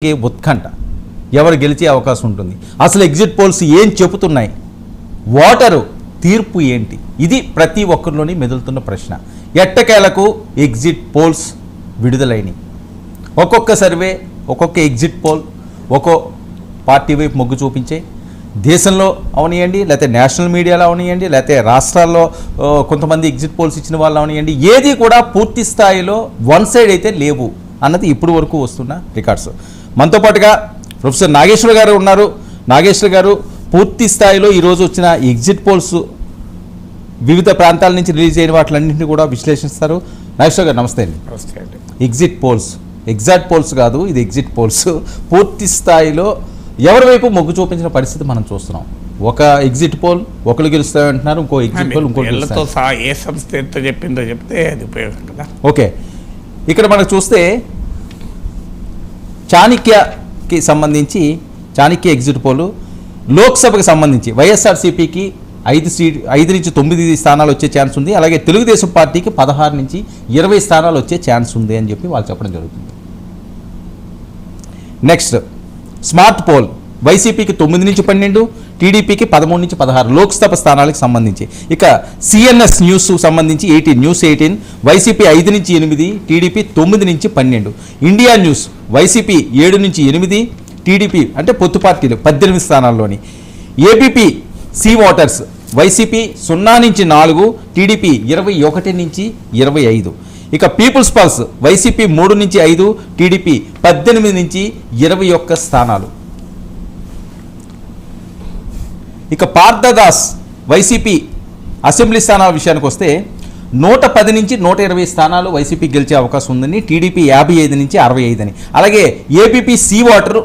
ఉత్కంఠ ఎవరు గెలిచే అవకాశం ఉంటుంది, అసలు ఎగ్జిట్ పోల్స్ ఏం చెబుతున్నాయి, ఓటరు తీర్పు ఏంటి, ఇది ప్రతి ఒక్కరిలోని మెదులుతున్న ప్రశ్న. ఎట్టకేలకు ఎగ్జిట్ పోల్స్ విడుదలైనవి. ఒక్కొక్క సర్వే, ఒక్కొక్క ఎగ్జిట్ పోల్ ఒక్కో పార్టీ వైపు మొగ్గు చూపించే, దేశంలో అవనియండి, లేకపోతే నేషనల్ మీడియాలో అవనియండి, లేకపోతే రాష్ట్రాల్లో కొంతమంది ఎగ్జిట్ పోల్స్ ఇచ్చిన వాళ్ళు అవనియండి, ఏది కూడా పూర్తి స్థాయిలో వన్ సైడ్ అయితే లేవు అన్నది ఇప్పుడు వరకు వస్తున్న రికార్డ్స్. మనతో పాటుగా ప్రొఫెసర్ నాగేశ్వర్ గారు ఉన్నారు. నాగేశ్వర్ గారు పూర్తి స్థాయిలో ఈరోజు వచ్చిన ఎగ్జిట్ పోల్స్ వివిధ ప్రాంతాల నుంచి రిలీజ్ అయిన వాటిలన్నింటినీ కూడా విశ్లేషిస్తారు. నాగేశ్వర్ గారు నమస్తే అండి. నమస్తే అండి. ఎగ్జిట్ పోల్స్, ఎగ్జాక్ట్ పోల్స్ కాదు, ఇది ఎగ్జిట్ పోల్స్. పూర్తి స్థాయిలో ఎవరి వైపు మొగ్గు చూపించిన పరిస్థితి మనం చూస్తున్నాం. ఒక ఎగ్జిట్ పోల్ ఒకరు గెలుస్తామంటున్నారు, ఇంకో ఎగ్జిట్ పోల్ ఇంకో ఏ సంస్థ ఎంత చెప్పిందో చెప్తే అది ఉపయోగం కదా. ఓకే, ఇక్కడ మనకు చూస్తే చాణక్యకి సంబంధించి చాణక్య ఎగ్జిట్ పోలు లోక్సభకి సంబంధించి వైఎస్ఆర్సీపీకి 5 నుంచి 9 స్థానాలు వచ్చే ఛాన్స్ ఉంది. అలాగే తెలుగుదేశం పార్టీకి 16 నుంచి 20 స్థానాలు వచ్చే ఛాన్స్ ఉంది అని చెప్పి వాళ్ళు చెప్పడం జరుగుతుంది. నెక్స్ట్ స్మార్ట్ పోల్ వైసీపీకి 9 నుంచి 12, టీడీపీకి 13 నుంచి 16 లోక్సభ స్థానాలకు సంబంధించి. ఇక సిఎన్ఎస్ న్యూస్ సంబంధించి 18 న్యూస్ 18 వైసీపీ 5 నుంచి 8, టీడీపీ 9 నుంచి 12. ఇండియా న్యూస్ వైసీపీ 7 నుంచి 8, టీడీపీ అంటే పొత్తు పార్టీలు 18 స్థానాల్లోని. ఏబీపీ సి ఓటర్స్ వైసీపీ 0 నుంచి 4, టీడీపీ 21 నుంచి 25. ఇక పీపుల్స్ పల్స్ వైసీపీ 3 నుంచి 5, టీడీపీ 18 నుంచి 21 స్థానాలు. ఇక పార్థదాస్ వైసీపీ అసెంబ్లీ స్థానాల విషయానికి వస్తే 110 నుంచి 120 స్థానాలు వైసీపీ గెలిచే అవకాశం ఉందని, టీడీపీ 55 నుంచి 65 అని. అలాగే ఏపీపీ సి ఓటర్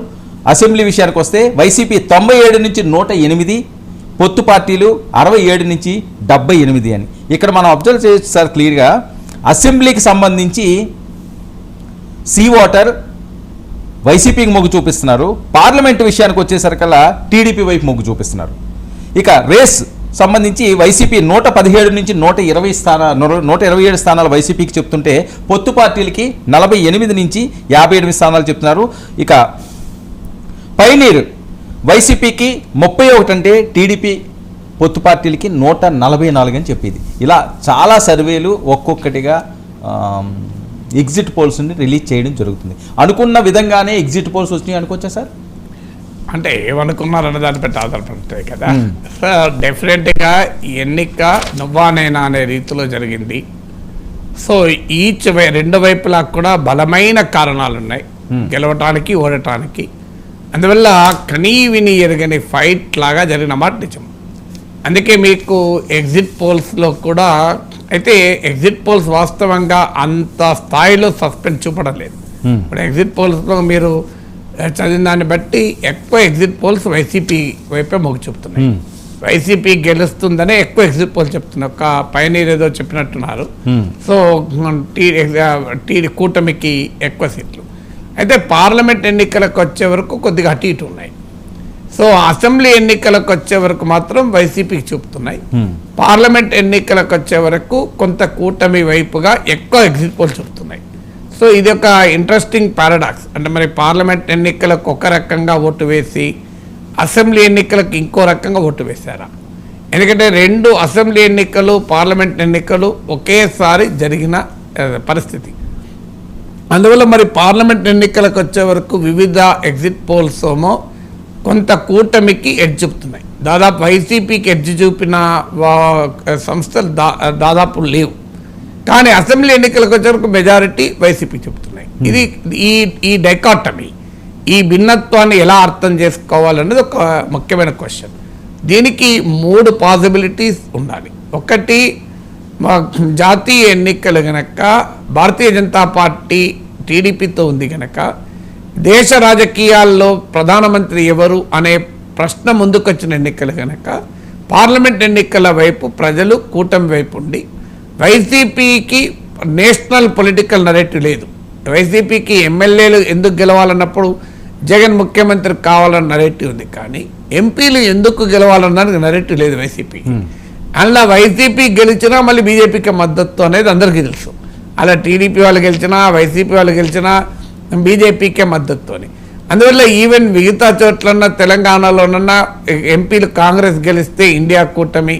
అసెంబ్లీ విషయానికి వస్తే వైసీపీ 97 నుంచి 108, పొత్తు పార్టీలు 67 నుంచి 78 అని. ఇక్కడ మనం అబ్జర్వ్ చేయొచ్చు సార్ క్లియర్గా, అసెంబ్లీకి సంబంధించి సి ఓటర్ వైసీపీకి మొగ్గు చూపిస్తున్నారు, పార్లమెంటు విషయానికి వచ్చేసరికల్లా టీడీపీ వైపు మొగ్గు చూపిస్తున్నారు. ఇక రేస్ సంబంధించి వైసీపీ 117 నుంచి 127 స్థానాలు వైసీపీకి చెప్తుంటే, పొత్తు పార్టీలకి 48 నుంచి 58 స్థానాలు చెప్తున్నారు. ఇక పైనీర్ వైసీపీకి 31 అంటే టీడీపీ పొత్తు పార్టీలకి 144 అని చెప్పేది. ఇలా చాలా సర్వేలు ఒక్కొక్కటిగా ఎగ్జిట్ పోల్స్ని రిలీజ్ చేయడం జరుగుతుంది. అనుకున్న విధంగానే ఎగ్జిట్ పోల్స్ వచ్చినాయి అనుకోవచ్చా సార్? అంటే ఏమనుకున్నారన్న దానిపై ఆధారపడతాయి కదా. డెఫినెట్గా ఎన్నిక నువ్వానేనా అనే రీతిలో జరిగింది. సో రెండు వైపులా కూడా బలమైన కారణాలు ఉన్నాయి గెలవటానికి, ఓడటానికి. అందువల్ల కనీ విని ఎరగని ఫైట్ లాగా జరిగిన మాట నిజం. అందుకే మీకు ఎగ్జిట్ పోల్స్లో కూడా అయితే ఎగ్జిట్ పోల్స్ వాస్తవంగా అంత స్థాయిలో సస్పెన్స్ చూపడలేదు. ఇప్పుడు ఎగ్జిట్ పోల్స్లో మీరు చదివిన దాన్ని బట్టి ఎక్కువ ఎగ్జిట్ పోల్స్ వైసీపీ వైపే మొగ్గు చూపుతున్నాయి. వైసీపీ గెలుస్తుందనే ఎక్కువ ఎగ్జిట్ పోల్ చెప్తున్నాయి. ఒక పైనీర్ ఏదో చెప్పినట్టున్నారు. సో కూటమికి ఎక్కువ సీట్లు. అయితే పార్లమెంట్ ఎన్నికలకు వచ్చే వరకు కొద్దిగా అటు ఇటు ఉన్నాయి. సో అసెంబ్లీ ఎన్నికలకు వచ్చే వరకు మాత్రం వైసీపీకి చూపుతున్నాయి. పార్లమెంట్ ఎన్నికలకు వచ్చే వరకు కొంత కూటమి వైపుగా ఎక్కువ ఎగ్జిట్ పోల్ చూపుతున్నాయి. సో ఇది ఒక ఇంట్రెస్టింగ్ పారాడాక్స్. అంటే మరి పార్లమెంట్ ఎన్నికలకు ఒక రకంగా ఓటు వేసి అసెంబ్లీ ఎన్నికలకు ఇంకో రకంగా ఓటు వేశారా? ఎందుకంటే 2 అసెంబ్లీ ఎన్నికలు, పార్లమెంట్ ఎన్నికలు ఒకేసారి జరిగిన పరిస్థితి. అందువల్ల మరి పార్లమెంట్ ఎన్నికలకు వచ్చే వరకు వివిధ ఎగ్జిట్ పోల్స్ ఏమో కొంత కూటమికి ఎడ్జ్ చూపుతున్నాయి. దాదాపు వైసీపీకి ఎడ్జ్ చూపిన సంస్థలు దాదాపు లేవు. కానీ అసెంబ్లీ ఎన్నికలకు వచ్చే వరకు మెజారిటీ వైసీపీ చెప్తున్నాయి. ఇది ఈ డైకాటమీ, ఈ భిన్నత్వాన్ని ఎలా అర్థం చేసుకోవాలనేది ఒక ముఖ్యమైన క్వశ్చన్. దీనికి 3 పాసిబిలిటీస్ ఉండాలి. ఒకటి, జాతీయ ఎన్నికలు గనక భారతీయ జనతా పార్టీ టీడీపీతో ఉంది కనుక దేశ రాజకీయాల్లో ప్రధానమంత్రి ఎవరు అనే ప్రశ్న ముందుకొచ్చిన ఎన్నికలు కనుక పార్లమెంట్ ఎన్నికల వైపు ప్రజలు కూటమి వైపు ఉండి, వైసీపీకి నేషనల్ పొలిటికల్ నరేటివ్ లేదు. వైసీపీకి ఎమ్మెల్యేలు ఎందుకు గెలవాలన్నప్పుడు జగన్ ముఖ్యమంత్రి కావాలన్న నరేటివ్ ఉంది, కానీ ఎంపీలు ఎందుకు గెలవాలన్న నరేటివ్ లేదు వైసీపీకి. అలా వైసీపీ గెలిచినా మళ్ళీ బీజేపీకి మద్దతు అనేది అందరికీ తెలుసు. అలా టీడీపీ వాళ్ళు గెలిచినా, వైసీపీ వాళ్ళు గెలిచినా బీజేపీకే మద్దతు అని. అందువల్ల ఈవెన్ మిగతా చోట్లన్నా తెలంగాణలోనన్నా ఎంపీలు కాంగ్రెస్ గెలిస్తే ఇండియా కూటమి,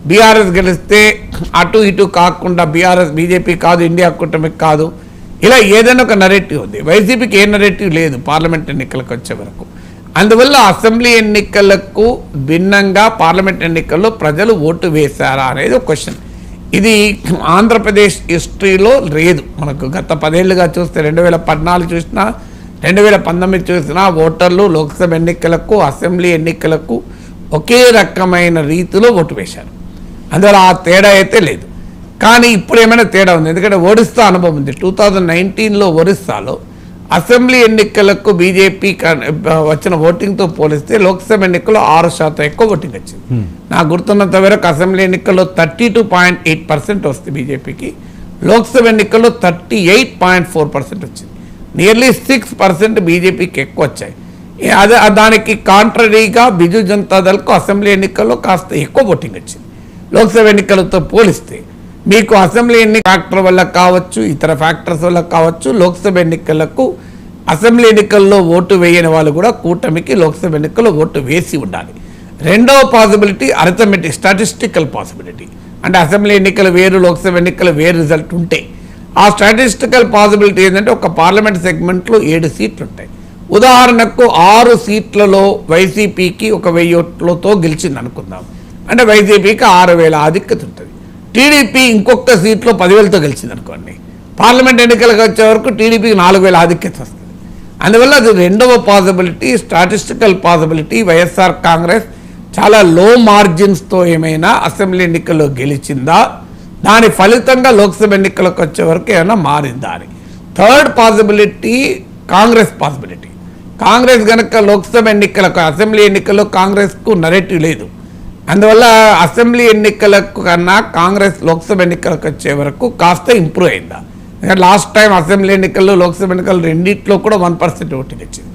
బీఆర్ఎస్ గెలిస్తే అటు ఇటు కాకుండా బీజేపీ కాదు ఇండియా కూటమికి కాదు, ఇలా ఏదైనా ఒక నెరేటివ్ ఉంది. వైసీపీకి ఏ నెరేటివ్ లేదు పార్లమెంట్ ఎన్నికలకు వచ్చే వరకు. అందువల్ల అసెంబ్లీ ఎన్నికలకు భిన్నంగా పార్లమెంట్ ఎన్నికల్లో ప్రజలు ఓటు వేశారా అనేది ఒక క్వశ్చన్. ఇది ఆంధ్రప్రదేశ్ హిస్టరీలో లేదు. మనకు గత 10 ఏళ్ళుగా చూస్తే 2014 చూసినా 2019 చూసినా ఓటర్లు లోక్సభ ఎన్నికలకు అసెంబ్లీ ఎన్నికలకు ఒకే రకమైన రీతిలో ఓటు వేశారు. అందువల్ల ఆ తేడా అయితే లేదు. కానీ ఇప్పుడు ఏమైనా తేడా ఉంది, ఎందుకంటే ఒరిస్సా అనుభవం ఉంది. 2019లో ఒరిస్సాలో అసెంబ్లీ ఎన్నికలకు బీజేపీ వచ్చిన ఓటింగ్తో పోలిస్తే లోక్సభ ఎన్నికల్లో 6% ఎక్కువ ఓటింగ్ వచ్చింది. నాకు గుర్తున్నంత వరకు అసెంబ్లీ ఎన్నికల్లో 32.8% వస్తుంది బీజేపీకి, లోక్సభ ఎన్నికల్లో 38.4% వచ్చింది. నియర్లీ 6% బీజేపీకి ఎక్కువ వచ్చాయి. అదే దానికి కాంట్రరీగా బిజు జనతాదళ్కు అసెంబ్లీ ఎన్నికల్లో కాస్త ఎక్కువ ఓటింగ్ వచ్చింది లోక్సభ ఎన్నికలతో పోలిస్తే. మీకు అసెంబ్లీ ఫ్యాక్టర్ వల్ల కావచ్చు, ఇతర ఫ్యాక్టర్స్ వల్ల కావచ్చు, లోక్సభ ఎన్నికలకు అసెంబ్లీ ఎన్నికల్లో ఓటు వేయని వాళ్ళు కూడా కూటమికి లోక్సభ ఎన్నికల్లో ఓటు వేసి ఉండాలి. రెండవ పాసిబిలిటీ అరిథమెటిక్ స్టాటిస్టికల్ పాసిబిలిటీ, అంటే అసెంబ్లీ ఎన్నికలు వేరు లోక్సభ ఎన్నికలు వేరు రిజల్ట్ ఉంటే ఆ స్టాటిస్టికల్ పాసిబిలిటీ ఏంటంటే ఒక పార్లమెంట్ సెగ్మెంట్లో 7 సీట్లు ఉంటాయి. ఉదాహరణకు 6 సీట్లలో వైసీపీకి 1000 ఓట్లతో గెలిచింది అనుకుందాం, అంటే వైసీపీకి 6000 ఆధిక్యత ఉంటుంది. టీడీపీ ఇంకొక సీట్లో 10,000తో గెలిచింది అనుకోండి, పార్లమెంట్ ఎన్నికలకు వచ్చే వరకు టీడీపీకి 4000 ఆధిక్యత వస్తుంది. అందువల్ల అది రెండవ possibility, statistical possibility. YSR Congress చాలా లో మార్జిన్స్తో ఏమైనా అసెంబ్లీ ఎన్నికల్లో గెలిచిందా, దాని ఫలితంగా లోక్సభ ఎన్నికలకు వచ్చే వరకు ఏమైనా మారిందా అని. Third possibility Congress possibility. Congress కనుక లోక్సభ ఎన్నికలకు అసెంబ్లీ ఎన్నికల్లో కాంగ్రెస్కు నెరేటివ్ లేదు, అందువల్ల అసెంబ్లీ ఎన్నికలకు కన్నా కాంగ్రెస్ లోక్సభ ఎన్నికలకు వచ్చే వరకు కాస్త ఇంప్రూవ్ అయిందా. లాస్ట్ టైం అసెంబ్లీ ఎన్నికల్లో లోక్సభ ఎన్నికలు రెండిట్లో కూడా 1% ఓటింగ్ వచ్చింది.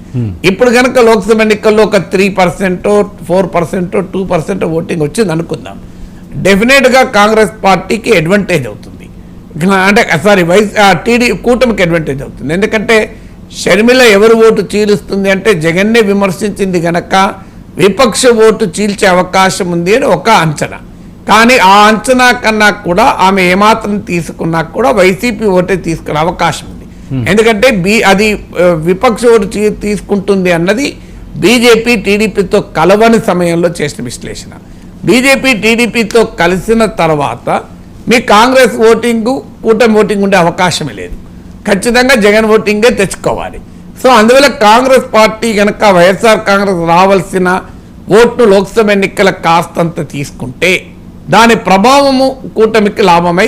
ఇప్పుడు కనుక లోక్సభ ఎన్నికల్లో ఒక 3%, 4%, 2% ఓటింగ్ వచ్చింది అనుకుందాం, డెఫినెట్గా కాంగ్రెస్ పార్టీకి అడ్వాంటేజ్ అవుతుంది, అంటే కూటమికి అడ్వాంటేజ్ అవుతుంది. ఎందుకంటే షర్మిల ఎవరు ఓటు చీలుస్తుంది అంటే జగన్నే విమర్శించింది కనుక విపక్ష ఓటు చీల్చే అవకాశం ఉంది అని ఒక అంచనా. కానీ ఆ అంచనా కన్నా కూడా ఆమె ఏమాత్రం తీసుకున్నా కూడా వైసీపీ ఓటే తీసుకునే అవకాశం ఉంది. ఎందుకంటే అది విపక్ష ఓటు తీసుకుంటుంది అన్నది బీజేపీ టీడీపీతో కలవని సమయంలో చేసిన విశ్లేషణ. బీజేపీ టీడీపీతో కలిసిన తర్వాత మీ కాంగ్రెస్ ఓటింగు కూటమి ఓటింగ్ ఉండే అవకాశమే లేదు, ఖచ్చితంగా జగన్ ఓటింగే తెచ్చుకోవాలి. సో అందువల్ల కాంగ్రెస్ పార్టీ కనుక వైఎస్ఆర్ కాంగ్రెస్ రావాల్సిన ఓట్లు లోక్సభ ఎన్నికల కాస్తంత తీసుకుంటే దాని ప్రభావము కూటమికి లాభమై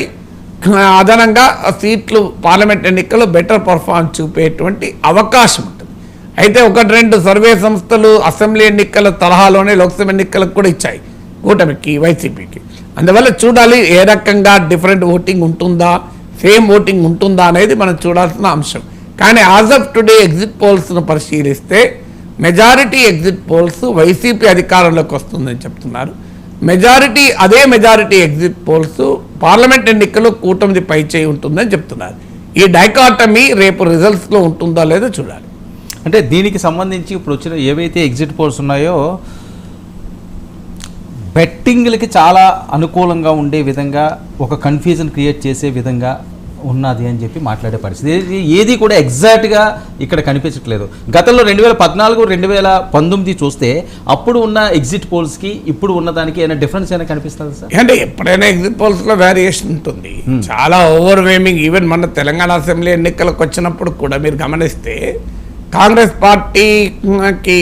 అదనంగా సీట్లు పార్లమెంట్ ఎన్నికల్లో బెటర్ పర్ఫార్మెన్స్ చూపేటువంటి అవకాశం ఉంటుంది. అయితే 1-2 సర్వే సంస్థలు అసెంబ్లీ ఎన్నికల తరహాలోనే లోక్సభ ఎన్నికలకు కూడా ఇచ్చాయి కూటమికి, వైసీపీకి. అందువల్ల చూడాలి ఏ రకంగా డిఫరెంట్ ఓటింగ్ ఉంటుందా, సేమ్ ఓటింగ్ ఉంటుందా అనేది మనం చూడాల్సిన అంశం. కానీ యాజ్ ఆఫ్ టుడే ఎగ్జిట్ పోల్స్ను పరిశీలిస్తే మెజారిటీ ఎగ్జిట్ పోల్స్ వైసీపీ అధికారంలోకి వస్తుందని చెప్తున్నారు. అదే మెజారిటీ ఎగ్జిట్ పోల్స్ పార్లమెంట్ ఎన్నికల్లో కూటమిది పైచేయి ఉంటుందని చెప్తున్నారు. ఈ డైకాటమీ రేపు రిజల్ట్స్లో ఉంటుందో లేదో చూడాలి. అంటే దీనికి సంబంధించి ఇప్పుడు వచ్చిన ఏవైతే ఎగ్జిట్ పోల్స్ ఉన్నాయో బెట్టింగ్లకి చాలా అనుకూలంగా ఉండే విధంగా, ఒక కన్ఫ్యూజన్ క్రియేట్ చేసే విధంగా ఉన్నది అని చెప్పి మాట్లాడే పరిస్థితి ఏది కూడా ఎగ్జాక్ట్గా ఇక్కడ కనిపించట్లేదు. గతంలో 2014, 2019 చూస్తే అప్పుడు ఉన్న ఎగ్జిట్ పోల్స్కి ఇప్పుడు ఉన్నదానికి ఏమైనా డిఫరెన్స్ అయినా కనిపిస్తుంది సార్? అంటే ఎప్పుడైనా ఎగ్జిట్ పోల్స్లో వేరియేషన్ ఉంటుంది, చాలా ఓవర్వేమింగ్. ఈవెన్ మన తెలంగాణ అసెంబ్లీ ఎన్నికలకు వచ్చినప్పుడు కూడా మీరు గమనిస్తే కాంగ్రెస్ పార్టీకి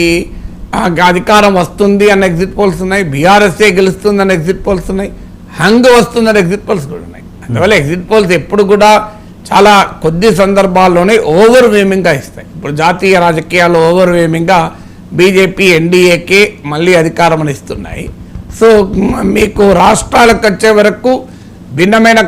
అధికారం వస్తుంది అన్న ఎగ్జిట్ పోల్స్ ఉన్నాయి, బీఆర్ఎస్ఏ గెలుస్తుంది అన్న ఎగ్జిట్ పోల్స్ ఉన్నాయి, హంగ్ వస్తుందన్న ఎగ్జిట్ పోల్స్ కూడా ఉన్నాయి. అందువల్ల ఎగ్జిట్ పోల్స్ ఎప్పుడు కూడా చాలా కొద్ది సందర్భాల్లోనే ఓవర్వేమింగ్గా ఇస్తాయి. ఇప్పుడు జాతీయ రాజకీయాల్లో ఓవర్వేమింగ్గా బీజేపీ ఎన్డీఏకే మళ్ళీ అధికారం అని ఇస్తున్నాయి. సో మీకు రాష్ట్రాలకు వచ్చే వరకు భిన్నమైన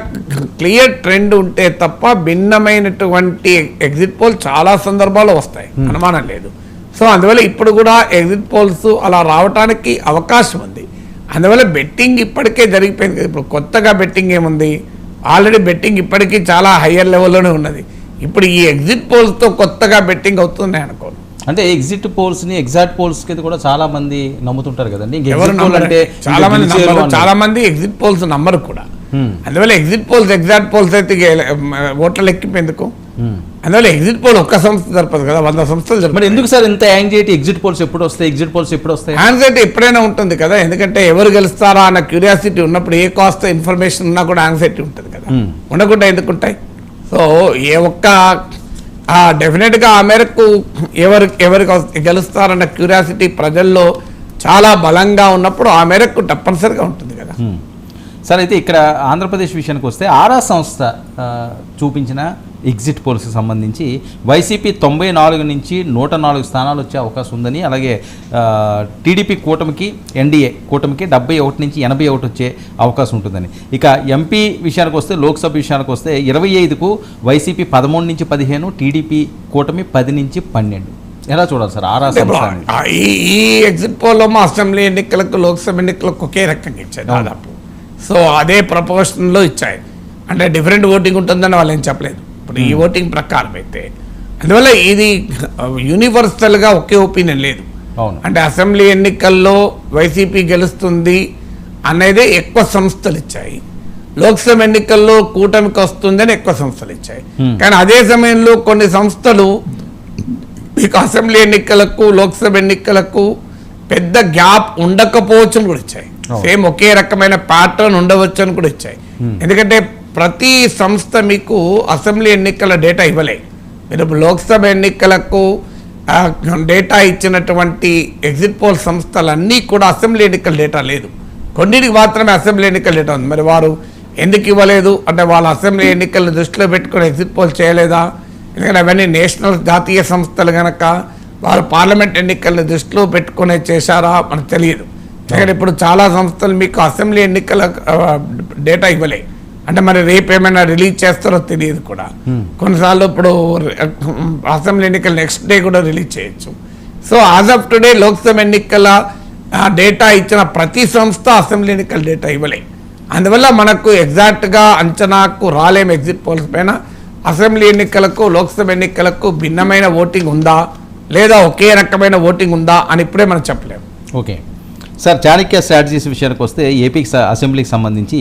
క్లియర్ ట్రెండ్ ఉంటే తప్ప భిన్నమైనటువంటి ఎగ్జిట్ పోల్ చాలా సందర్భాల్లో వస్తాయి, అనుమానం లేదు. సో అందువల్ల ఇప్పుడు కూడా ఎగ్జిట్ పోల్స్ అలా రావడానికి అవకాశం ఉంది. అందువల్ల బెట్టింగ్ ఇప్పటికే జరిగిపోయింది కదా, ఇప్పుడు కొత్తగా బెట్టింగ్ ఏముంది, ఆల్రెడీ బెట్టింగ్ ఇప్పటికీ చాలా హయ్యర్ లెవెల్లోనే ఉన్నది. ఇప్పుడు ఈ ఎగ్జిట్ పోల్స్తో కొత్తగా బెట్టింగ్ అవుతున్నాయి అనుకోండి. అంటే ఎగ్జిట్ పోల్స్ ని ఎగ్జాక్ట్ పోల్స్ కి కూడా చాలా మంది నమ్ముతుంటారు కదండి. ఎవరు చాలా మంది ఎగ్జిట్ పోల్స్ నమ్మరు కూడా. అందువల్ల ఎగ్జిట్ పోల్స్ ఎగ్జాక్ట్ పోల్స్ అయితే ఓట్ల లెక్కింపు ఎందుకు? అందువల్ల ఎగ్జిట్ పోల్ ఒక్క సంస్థ జరపదు కదా, 100 సంస్థలు జరపదు. ఎందుకు సార్ ఇంత యాంగ్జైటీ? ఎగ్జిట్ పోల్స్ ఎప్పుడు వస్తాయి, ఎగ్జిట్ పోల్స్ ఎప్పుడు వస్తాయి? యాంగ్జైటీ ఎప్పుడైనా ఉంటుంది కదా, ఎందుకంటే ఎవరు గెలుస్తారా అన్న క్యూరియాసిటీ ఉన్నప్పుడు ఏ కాస్ట్ ఇన్ఫర్మేషన్ ఉన్నా కూడా యాంగ్జైటీ ఉంటుంది కదా, ఉండకుండా ఎందుకుంటాయి? సో ఏ ఒక్క డెఫినెట్గా ఆ మేరకు ఎవరికి గెలుస్తారన్న క్యూరియాసిటీ ప్రజల్లో చాలా బలంగా ఉన్నప్పుడు ఆ మేరకు తప్పనిసరిగా ఉంటుంది కదా. సార్ అయితే ఇక్కడ ఆంధ్రప్రదేశ్ విషయానికి వస్తే ఆరా సంస్థ చూపించిన ఎగ్జిట్ పోల్స్కి సంబంధించి వైసీపీ 94 నుంచి 104 స్థానాలు వచ్చే అవకాశం ఉందని, అలాగే టీడీపీ కూటమికి ఎన్డీఏ కూటమికి 71 నుంచి 81 వచ్చే అవకాశం ఉంటుందని. ఇక ఎంపీ విషయానికి వస్తే లోక్సభ విషయానికి వస్తే 25కు వైసీపీ 13 నుంచి 15, టీడీపీ కూటమి 10 నుంచి 12. ఎలా చూడాలి సార్ ఆరా సంస్థ? ఈ ఎగ్జిట్ పోల్లో అసెంబ్లీ ఎన్నికలకు లోక్సభ ఎన్నికలకు ఒకే రకంగా ఇచ్చాయి దాదాపు. సో అదే ప్రపోర్షన్లో ఇచ్చాయి. అంటే డిఫరెంట్ ఓటింగ్ ఉంటుందని వాళ్ళు ఏం చెప్పలేదు ఇప్పుడు ఈ ఓటింగ్ ప్రకారం అయితే. అందువల్ల ఇది యూనివర్సల్గా ఒకే ఒపీనియన్ లేదు. అంటే అసెంబ్లీ ఎన్నికల్లో వైసీపీ గెలుస్తుంది అనేది ఎక్కువ సంస్థలు ఇచ్చాయి, లోక్సభ ఎన్నికల్లో కూటమికి వస్తుందని ఎక్కువ సంస్థలు ఇచ్చాయి. కానీ అదే సమయంలో కొన్ని సంస్థలు మీకు అసెంబ్లీ ఎన్నికలకు లోక్సభ ఎన్నికలకు పెద్ద గ్యాప్ ఉండకపోవచ్చు కూడా ఇచ్చాయి. సేమ్ ఒకే రకమైన ప్యాటర్న్ ఉండవచ్చు అని కూడా ఇచ్చాయి. ఎందుకంటే ప్రతి సంస్థ మీకు అసెంబ్లీ ఎన్నికల డేటా ఇవ్వలే. మీరు లోక్సభ ఎన్నికలకు డేటా ఇచ్చినటువంటి ఎగ్జిట్ పోల్ సంస్థలన్నీ కూడా అసెంబ్లీ ఎన్నికల డేటా లేదు, కొన్నిటికి మాత్రమే అసెంబ్లీ ఎన్నికల డేటా ఉంది. మరి వారు ఎందుకు ఇవ్వలేదు అంటే వాళ్ళ అసెంబ్లీ ఎన్నికలను దృష్టిలో పెట్టుకుని ఎగ్జిట్ పోల్ చేయలేదా? ఎందుకంటే అవన్నీ నేషనల్ జాతీయ సంస్థలు కనుక వారు పార్లమెంట్ ఎన్నికలను దృష్టిలో పెట్టుకునే చేశారా మనకు తెలియదు. ఎందుకంటే ఇప్పుడు చాలా సంస్థలు మీకు అసెంబ్లీ ఎన్నికల డేటా ఇవ్వలే. అంటే మరి రేపు ఏమైనా రిలీజ్ చేస్తారో తెలియదు కూడా. కొన్నిసార్లు ఇప్పుడు అసెంబ్లీ ఎన్నికలు నెక్స్ట్ డే కూడా రిలీజ్ చేయొచ్చు. So as of today Lok Sabha ఎన్నికల డేటా ఇచ్చిన ప్రతి సంస్థ అసెంబ్లీ ఎన్నికల డేటా ఇవ్వలే. అందువల్ల మనకు ఎగ్జాక్ట్గా అంచనాకు రాలేము ఎగ్జిట్ పోల్స్ పైన. అసెంబ్లీ ఎన్నికలకు లోక్సభ ఎన్నికలకు భిన్నమైన ఓటింగ్ ఉందా లేదా ఒకే రకమైన ఓటింగ్ ఉందా అని ఇప్పుడే మనం చెప్పలేము. ఓకే సార్, చాణక్య స్ట్రాటజీస్ విషయానికి వస్తే ఏపీకి అసెంబ్లీకి సంబంధించి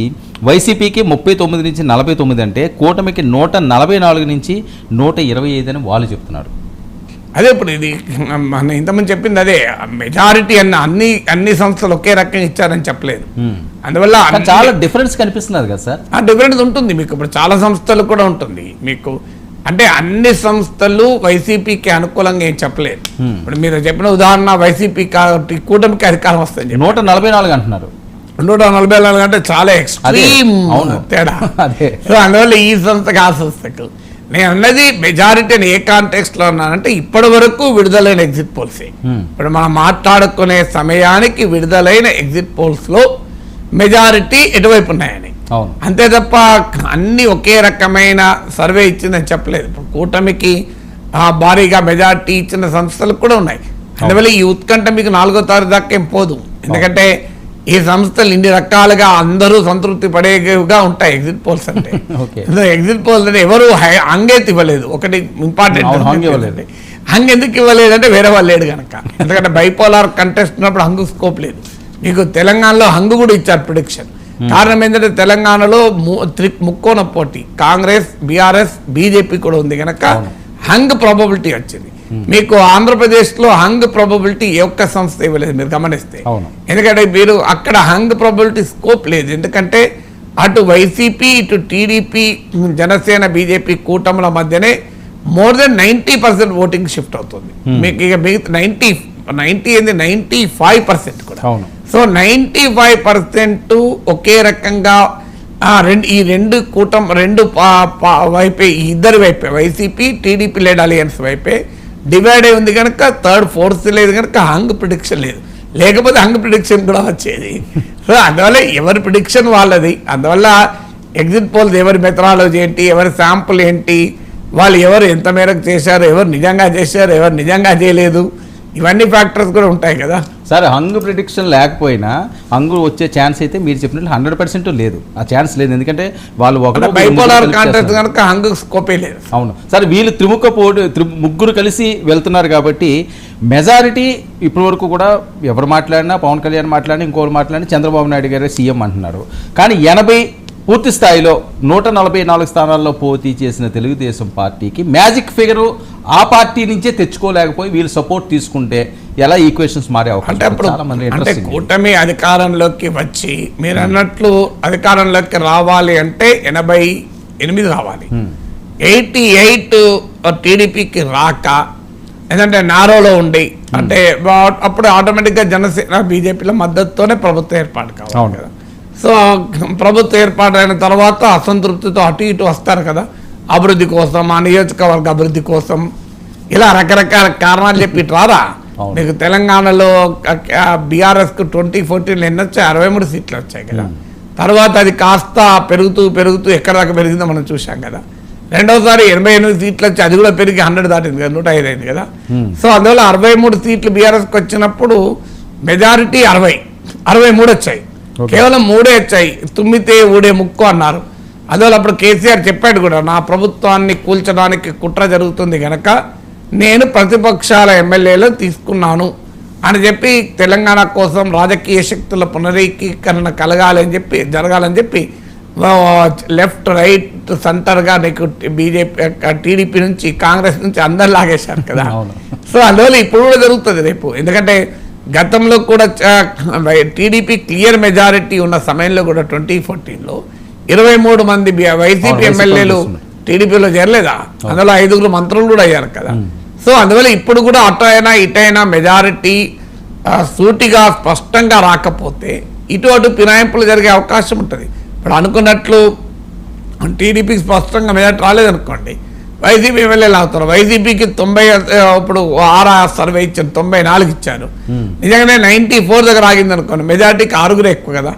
వైసీపీకి 39 నుంచి 49 అంటే కూటమికి 144 నుంచి 125 అని వాళ్ళు చెప్తున్నారు. అదే ఇప్పుడు ఇది మన ఇంతమంది చెప్పింది అదే మెజారిటీ అన్ని సంస్థలు ఒకే రకంగా ఇచ్చారని చెప్పలేదు. అందువల్ల చాలా డిఫరెన్స్ కనిపిస్తున్నది కదా సార్. ఆ డిఫరెన్స్ ఉంటుంది మీకు. ఇప్పుడు చాలా సంస్థలు కూడా ఉంటుంది మీకు. అంటే అన్ని సంస్థలు వైసీపీకి అనుకూలంగా ఏం చెప్పలేదు. ఇప్పుడు మీరు చెప్పిన ఉదాహరణ వైసీపీ కూటమికి అధికారం వస్తుంది 144 అంటున్నారు. 144 అంటే చాలా ఎక్స్ట్రీమ్ తేడా. అందువల్ల ఈ సంస్థకు ఆ సంస్థకు నేను అన్నది మెజారిటీ ఏ కాంటెక్స్ట్ లో ఉన్నానంటే ఇప్పటి వరకు విడుదలైన ఎగ్జిట్ పోల్సే. ఇప్పుడు మనం మాట్లాడుకునే సమయానికి విడుదలైన ఎగ్జిట్ పోల్స్ లో మెజారిటీ ఎటువైపు ఉన్నాయని, అంతే తప్ప అన్ని ఒకే రకమైన సర్వే ఇచ్చిందని చెప్పలేదు. ఇప్పుడు కూటమికి భారీగా మెజారిటీ ఇచ్చిన సంస్థలు కూడా ఉన్నాయి. అందువల్ల ఈ ఉత్కంఠ మీకు 4వ తారీఖు దాకా ఏం పోదు. ఎందుకంటే ఈ సంస్థలు ఇన్ని రకాలుగా అందరూ సంతృప్తి పడేగా ఉంటాయి ఎగ్జిట్ పోల్స్ అంటే. ఎగ్జిట్ పోల్స్ అంటే ఎవరు హంగెత్తి ఇవ్వలేదు. ఒకటి ఇంపార్టెంట్, హంగ్ ఎందుకు ఇవ్వలేదు అంటే వేరే వాళ్ళు లేడు కనుక. ఎందుకంటే బైపోలార్ కంటెస్ట్ ఉన్నప్పుడు హంగు స్కోప్ లేదు. మీకు తెలంగాణలో హంగు కూడా ఇచ్చారు ప్రిడిక్షన్. కారణం ఏంటంటే తెలంగాణలో ముక్కోణ పోటీ కాంగ్రెస్, బీఆర్ఎస్, బీజేపీ కూడా ఉంది కనుక హంగ్ ప్రాబబిలిటీ వచ్చింది. మీకు ఆంధ్రప్రదేశ్లో హంగ్ ప్రాబబిలిటీ ఏ ఒక్క సంస్థ ఇవ్వలేదు మీరు గమనిస్తే. ఎందుకంటే మీరు అక్కడ హంగ్ ప్రాబబిలిటీ స్కోప్ లేదు. ఎందుకంటే అటు వైసీపీ, ఇటు టీడీపీ, జనసేన, బీజేపీ కూటముల మధ్యనే మోర్ దెన్ 90% ఓటింగ్ షిఫ్ట్ అవుతుంది. మీకు ఇక మిగతా 95% కూడా. సో 95% ఒకే రకంగా ఈ రెండు వైపే, ఇద్దరు వైపే వైసీపీ టీడీపీ లెడ్ అలయన్స్ వైపే డివైడ్ అయి ఉంది కనుక థర్డ్ ఫోర్త్ లేదు కనుక హంగ్ ప్రిడిక్షన్ లేదు. లేకపోతే హంగ్ ప్రిడిక్షన్ కూడా వచ్చేది. సో అందువల్ల ఎవరి ప్రిడిక్షన్ వాళ్ళది. అందువల్ల ఎగ్జిట్ పోల్స్ ఎవరి మెథడాలజీ ఏంటి, ఎవరి శాంపుల్ ఏంటి, వాళ్ళు ఎవరు ఎంత మేరకు చేశారు, ఎవరు నిజంగా చేశారు, ఎవరు నిజంగా చేయలేదు, ఇవన్నీ ఫ్యాక్టర్స్ కూడా ఉంటాయి కదా సార్. హంగ్ ప్రిడిక్షన్ లేకపోయినా హంగ్ వచ్చే ఛాన్స్ అయితే మీరు చెప్పినట్లు 100% లేదు, ఆ ఛాన్స్ లేదు. ఎందుకంటే వాళ్ళు ఒకరు బైపోలార్ కాంట్రాక్ట్ కనుక హంగ్ స్కోపే లేదు. అవును సార్, వీళ్ళు ముగ్గురు కలిసి వెళ్తున్నారు కాబట్టి మెజారిటీ ఇప్పటి వరకు కూడా ఎవరు మాట్లాడినా, పవన్ కళ్యాణ్ మాట్లాడినా, ఇంకోరు మాట్లాడినా చంద్రబాబు నాయుడు గారే సీఎం అంటున్నారు. కానీ 80 పూర్తి స్థాయిలో 144 స్థానాల్లో పోటీ చేసిన తెలుగుదేశం పార్టీకి మ్యాజిక్ ఫిగరు ఆ పార్టీ నుంచే తెచ్చుకోలేకపోయి వీళ్ళు సపోర్ట్ తీసుకుంటే ఎలా ఈక్వేషన్స్ మారే అంటే అంటే కూటమి అధికారంలోకి వచ్చి మీరు అన్నట్లు అధికారంలోకి రావాలి అంటే 88 రావాలి. 88 టీడీపీకి రాక ఎందుకంటే నారోలో ఉండి అంటే అప్పుడు ఆటోమేటిక్గా జనసేన బీజేపీల మద్దతుతోనే ప్రభుత్వం ఏర్పాటు కావాలి కదా. సో ప్రభుత్వం ఏర్పాటైన తర్వాత అసంతృప్తితో అటు ఇటు వస్తారు కదా, అభివృద్ధి కోసం, ఆ నియోజకవర్గ అభివృద్ధి కోసం, ఇలా రకరకాల కారణాలు చెప్పి రారా. మీకు తెలంగాణలో బీఆర్ఎస్కు 2014 ఎన్ని వచ్చాయి? 63 సీట్లు వచ్చాయి కదా. తర్వాత అది కాస్త పెరుగుతూ పెరుగుతూ ఎక్కడ దాకా పెరిగిందో మనం చూసాం కదా. రెండోసారి 88 సీట్లు వచ్చి అది కూడా పెరిగి 100 దాటింది కదా, 105 అయింది కదా. సో అందువల్ల 63 సీట్లు బీఆర్ఎస్కి వచ్చినప్పుడు మెజారిటీ 63 వచ్చాయి, కేవలం 3 వచ్చాయి. తుమ్మితే ఊడే ముక్కు అన్నారు. అందువల్ల అప్పుడు కేసీఆర్ చెప్పాడు కూడా, నా ప్రభుత్వాన్ని కూల్చడానికి కుట్ర జరుగుతుంది కనుక నేను ప్రతిపక్షాల ఎమ్మెల్యేలను తీసుకున్నాను అని చెప్పి తెలంగాణ కోసం రాజకీయ శక్తుల పునరీకరణ జరగాలని చెప్పి లెఫ్ట్ రైట్ సెంటర్గా నీకు బీజేపీ టీడీపీ నుంచి కాంగ్రెస్ నుంచి అందరు లాగేశారు కదా. సో అందువల్ల ఇప్పుడు కూడా జరుగుతుంది రేపు. ఎందుకంటే గతంలో కూడా టీడీపీ క్లియర్ మెజారిటీ ఉన్న సమయంలో కూడా 2014లో 23 మంది వైసీపీ ఎమ్మెల్యేలు టీడీపీలో చేరలేదా? అందులో 5 మంత్రులు కూడా అయ్యారు కదా. సో అందువల్ల ఇప్పుడు కూడా అటైనా ఇటైనా మెజారిటీ సూటిగా స్పష్టంగా రాకపోతే ఇటు ఫిరాయింపులు జరిగే అవకాశం ఉంటుంది. ఇప్పుడు అనుకున్నట్లు టీడీపీకి స్పష్టంగా మెజారిటీ రాలేదనుకోండి, వైసీపీ ఎమ్మెల్యేలు అవుతారు. వైసీపీకి 90 ఇప్పుడు సర్వే ఇచ్చారు, 94 ఇచ్చారు. నిజంగానే 94 దగ్గర ఆగింది అనుకోండి, మెజార్టీకి 6 ఎక్కువ కదా.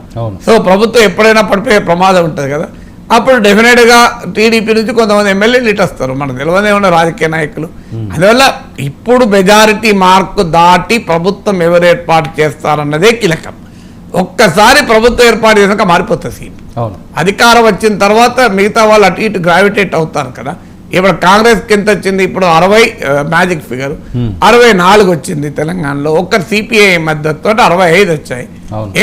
సో ప్రభుత్వం ఎప్పుడైనా పడిపోయే ప్రమాదం ఉంటుంది కదా. అప్పుడు డెఫినెట్గా టీడీపీ నుంచి కొంతమంది ఎమ్మెల్యేలు ఇటు వస్తారు, మనకు తెలియదే ఉన్న రాజకీయ నాయకులు. అందువల్ల ఇప్పుడు మెజారిటీ మార్కు దాటి ప్రభుత్వం ఎవరు ఏర్పాటు చేస్తారన్నదే కీలకం. ఒక్కసారి ప్రభుత్వం ఏర్పాటు చేసాక మారిపోతుంది సీట్. అధికారం వచ్చిన తర్వాత మిగతా వాళ్ళు అటు ఇటు గ్రావిటేట్ అవుతారు కదా. ఇప్పుడు కాంగ్రెస్కి ఎంత వచ్చింది? ఇప్పుడు 60 మ్యాజిక్ ఫిగర్ 64 వచ్చింది తెలంగాణలో. ఒక్క సిపిఐ మద్దతుతో 65 వచ్చాయి.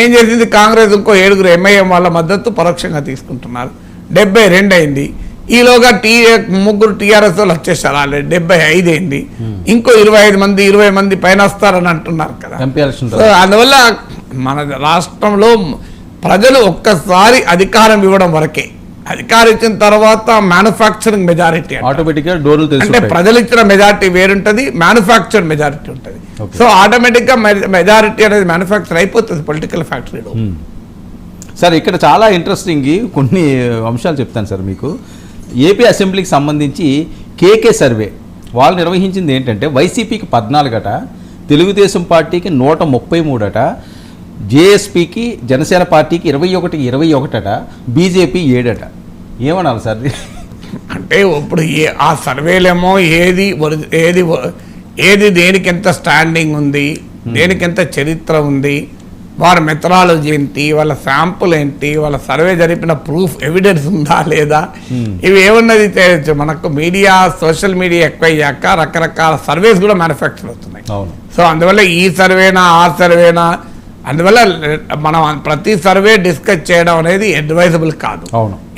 ఏం చేసింది కాంగ్రెస్? ఇంకో 7 ఎంఐఎం వాళ్ళ మద్దతు పరోక్షంగా తీసుకుంటున్నారు, 72 అయింది. ఈలోగా 3 టీఆర్ఎస్ వాళ్ళు వచ్చేసారు, ఆల్రెడీ 75 అయింది. ఇంకో 20 మంది పైన వస్తారని అంటున్నారు కదా. సో అందువల్ల మన రాష్ట్రంలో ప్రజలు ఒక్కసారి అధికారం ఇవ్వడం వరకే, అధికారం ఇచ్చిన తర్వాత మ్యానుఫ్యాక్చరింగ్ మెజారిటీ అంటే ప్రజలు ఇచ్చిన మెజారిటీ వేరుంటది, మ్యానుఫ్యాక్చర్ మెజారిటీ ఉంటుంది. సో ఆటోమేటిక్ గా మెజారిటీ అనేది మ్యానుఫ్యాక్చర్ అయిపోతుంది పొలిటికల్ ఫ్యాక్టరీలో. సార్ ఇక్కడ చాలా ఇంట్రెస్టింగ్ కొన్ని అంశాలు చెప్తాను సార్ మీకు. ఏపీ అసెంబ్లీకి సంబంధించి కేకే సర్వే వాళ్ళు నిర్వహించింది ఏంటంటే వైసీపీకి 14 అట, తెలుగుదేశం పార్టీకి 133 అట, జేఎస్పీకి జనసేన పార్టీకి 21 అట, బీజేపీ 7 అట. ఏమనాలి సార్? అంటే ఇప్పుడు ఆ సర్వేలేమో ఏది దేనికి ఎంత స్టాండింగ్ ఉంది, దేనికి ఎంత చరిత్ర ఉంది, వారి మెథడాలజీ ఏంటి, వాళ్ళ శాంపుల్ ఏంటి, వాళ్ళ సర్వే జరిపిన ప్రూఫ్ ఎవిడెన్స్ ఉందా లేదా, ఇవి ఏమున్నది చేయొచ్చు. మనకు మీడియా సోషల్ మీడియా ఎక్కువయ్యాక రకరకాల సర్వేస్ కూడా మ్యానుఫ్యాక్చర్ అవుతున్నాయి. సో అందువల్ల ఈ సర్వేనా ఆ సర్వేనా, అందువల్ల మనం ప్రతి సర్వే డిస్కస్ చేయడం అనేది అడ్వైజబుల్ కాదు.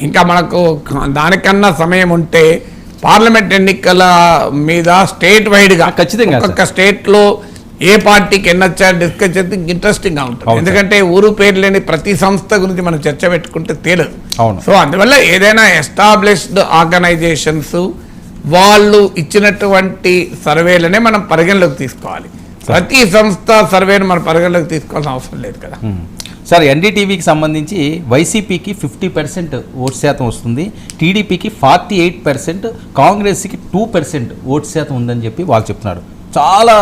ఇంకా మనకు దానికన్నా సమయం ఉంటే పార్లమెంట్ ఎన్నికల మీద స్టేట్ వైడ్గా ఖచ్చితంగా ఒక్కొక్క స్టేట్లో ఏ పార్టీకి ఎన్నొచ్చారో డిస్కస్ చేస్తే ఇంట్రెస్టింగ్ గా ఉంటుంది. ఎందుకంటే ఊరు పేరు లేని ప్రతి సంస్థ గురించి మనం చర్చ పెట్టుకుంటే తేలదు. సో అందువల్ల ఏదైనా ఎస్టాబ్లిష్డ్ ఆర్గనైజేషన్స్ వాళ్ళు ఇచ్చినటువంటి సర్వేలనే మనం పరిగణలోకి తీసుకోవాలి. ప్రతి సంస్థ సర్వేను మనం పరిగణలోకి తీసుకోవాల్సిన అవసరం లేదు కదా. సార్ ఎన్డీటీవీకి సంబంధించి వైసీపీకి 50% ఓటు శాతం వస్తుంది, టీడీపీకి 48%, కాంగ్రెస్కి 2% ఓటు శాతం ఉందని చెప్పి వాళ్ళు చెప్తున్నారు. చాలా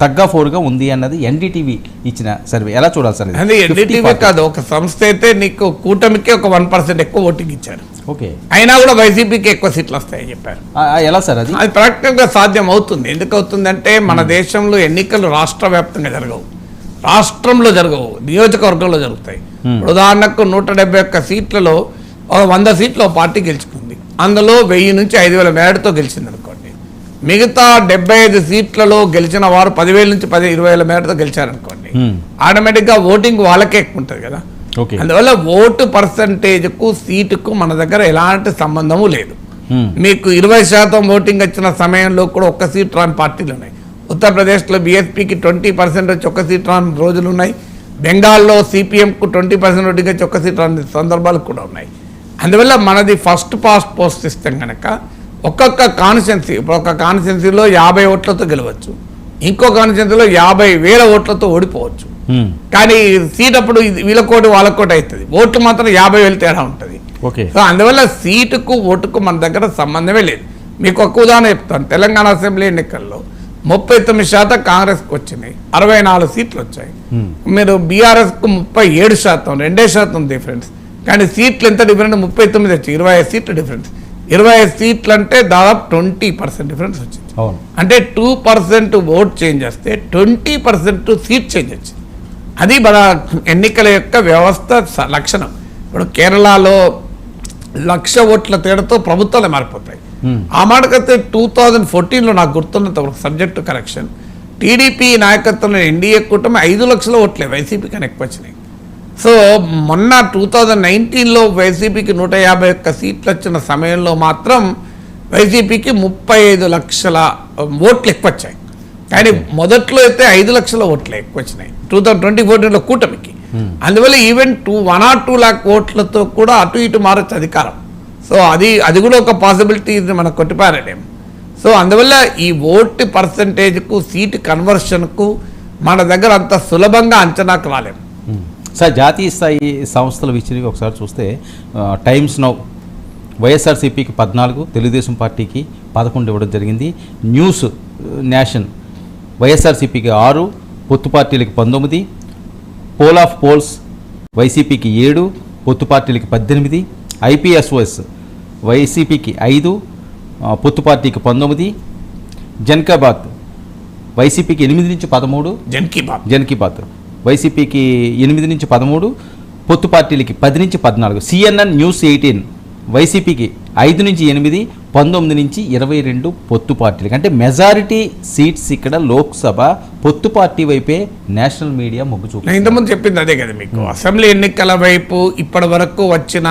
తగ్గఫోరుగా ఉంది అన్నది ఎన్డీటీవీ ఇచ్చిన సర్వే. ఎలా చూడాలి సార్? అది ఎన్డీటీవీ కాదు, ఒక సంస్థ అయితే నీకు కూటమికి ఒక 1% ఎక్కువ ఓటింగ్ ఇచ్చారు. ఓకే, అయినా కూడా వైసీపీకి ఎక్కువ సీట్లు వస్తాయని చెప్పారు. ఎలా సార్ అది? అది ప్రాక్టికల్గా సాధ్యం అవుతుంది. ఎందుకు అవుతుందంటే మన దేశంలో ఎన్నికలు రాష్ట్ర వ్యాప్తంగా జరగవు, రాష్ట్రంలో జరగవు, నియోజకవర్గంలో జరుగుతాయి. ఉదాహరణకు 171 సీట్లలో 100 సీట్లు పార్టీ గెలుచుకుంది, అందులో 1000 నుంచి 5000 మేడతో గెలిచింది అనుకోండి. మిగతా 75 సీట్లలో గెలిచిన వారు 10,000 నుంచి 20,000 మేడతో గెలిచారనుకోండి, ఆటోమేటిక్గా ఓటింగ్ వాళ్ళకే ఎక్కువ ఉంటుంది కదా. అందువల్ల ఓటు పర్సంటేజ్కు సీటుకు మన దగ్గర ఎలాంటి సంబంధము లేదు. మీకు 20% ఓటింగ్ వచ్చిన సమయంలో కూడా ఒక్క సీట్ రాని పార్టీలు ఉన్నాయి. ఉత్తరప్రదేశ్లో బీఎస్పీకి 20% వచ్చి ఒక్క సీట్ రాని రోజులు ఉన్నాయి. బెంగాల్లో సిపిఎంకు 20% ఓటింగ్ వచ్చి ఒక్క సీట్ రాని సందర్భాలు కూడా ఉన్నాయి. అందువల్ల మనది ఫస్ట్ పాస్ట్ పోస్ట్ సిస్టమ్ కనుక ఒక్కొక్క కాన్స్టిట్యున్సీ, ఇప్పుడు ఒక కాన్స్టిట్యున్సీలో 50 ఓట్లతో గెలవచ్చు, ఇంకో కాన్స్టిట్యున్సీలో 50,000 ఓట్లతో ఓడిపోవచ్చు. కానీ సీట్ అప్పుడు వీళ్ళ కోటి వాళ్ళ కోటి అవుతుంది, ఓట్లు మాత్రం 50,000 తేడా ఉంటుంది. సో అందువల్ల సీటుకు ఓటుకు మన దగ్గర సంబంధమే లేదు. మీకు ఒక ఉదాహరణ చెప్తాను. తెలంగాణ అసెంబ్లీ ఎన్నికల్లో 39% కాంగ్రెస్కి వచ్చినాయి, 64 సీట్లు వచ్చాయి. మీరు బీఆర్ఎస్కు 37%, 2% డిఫరెన్స్. కానీ సీట్లు ఎంత డిఫరెంట్? 39 వచ్చి 25 సీట్లు డిఫరెన్స్. 25 సీట్లు అంటే దాదాపు 20% డిఫరెన్స్ వచ్చింది. అంటే 2% ఓట్ చేంజ్ వస్తే 20% సీట్ చేంజ్ వచ్చింది. అది మన ఎన్నికల యొక్క వ్యవస్థ లక్షణం. ఇప్పుడు కేరళలో 1,00,000 ఓట్ల తేడాతో ప్రభుత్వాలు మారిపోతాయి. ఆ మాటకైతే 2014లో నాకు గుర్తున్నంత సబ్జెక్టు కరెక్షన్, టీడీపీ నాయకత్వంలో ఎన్డీఏ కూటమి 5 లక్షల ఓట్లే వైసీపీ కన్నా ఎక్కువ వచ్చినాయి. సో మొన్న 2019లో వైసీపీకి 151 సీట్లు వచ్చిన సమయంలో మాత్రం వైసీపీకి 35 లక్షల ఓట్లు ఎక్కువ వచ్చాయి. కానీ మొదట్లో అయితే 5 లక్షల ఓట్లే ఎక్కువ వచ్చినాయి 2014లో కూటమికి. అందువల్ల ఈవెన్ 1 or 2 lakh ఓట్లతో కూడా అటు ఇటు మారచ్చు అధికారం. సో అది కూడా ఒక పాసిబిలిటీ మనకు కొట్టిపారలేము. సో అందువల్ల ఈ ఓటు పర్సంటేజ్కు సీటు కన్వర్షన్కు మన దగ్గర అంత సులభంగా అంచనాకు రాలేము. సార్, జాతీయ స్థాయి సంస్థల విషయానికి ఒకసారి చూస్తే టైమ్స్ నౌ వైఎస్ఆర్సీపీకి 14, తెలుగుదేశం పార్టీకి 11 ఇవ్వడం జరిగింది. న్యూస్ నేషన్ వైఎస్ఆర్సీపీకి 6, పొత్తు పార్టీలకి 19, పోల్ ఆఫ్ పోల్స్ వైసీపీకి 7, పొత్తు పార్టీలకి 18, ఐపీఎస్ఓఎస్ వైసీపీకి 5, పొత్తు పార్టీకి 19, జన్కాబాత్ వైసీపీకి 8 నుంచి 13, జన్కీబాత్ వైసీపీకి 8 నుంచి 13, పొత్తు పార్టీలకి 10 నుంచి 14, సిఎన్ఎన్ న్యూస్ 18 వైసీపీకి 5 నుంచి 8, 19 నుంచి 22 పొత్తు పార్టీలకి. అంటే మెజారిటీ సీట్స్ ఇక్కడ లోక్సభ పొత్తు పార్టీ వైపే నేషనల్ మీడియా మొగ్గు చూపుతుంది. ఇంతకుముందు చెప్పింది అదే కదా మీకు. అసెంబ్లీ ఎన్నికల వైపు ఇప్పటి వరకు వచ్చిన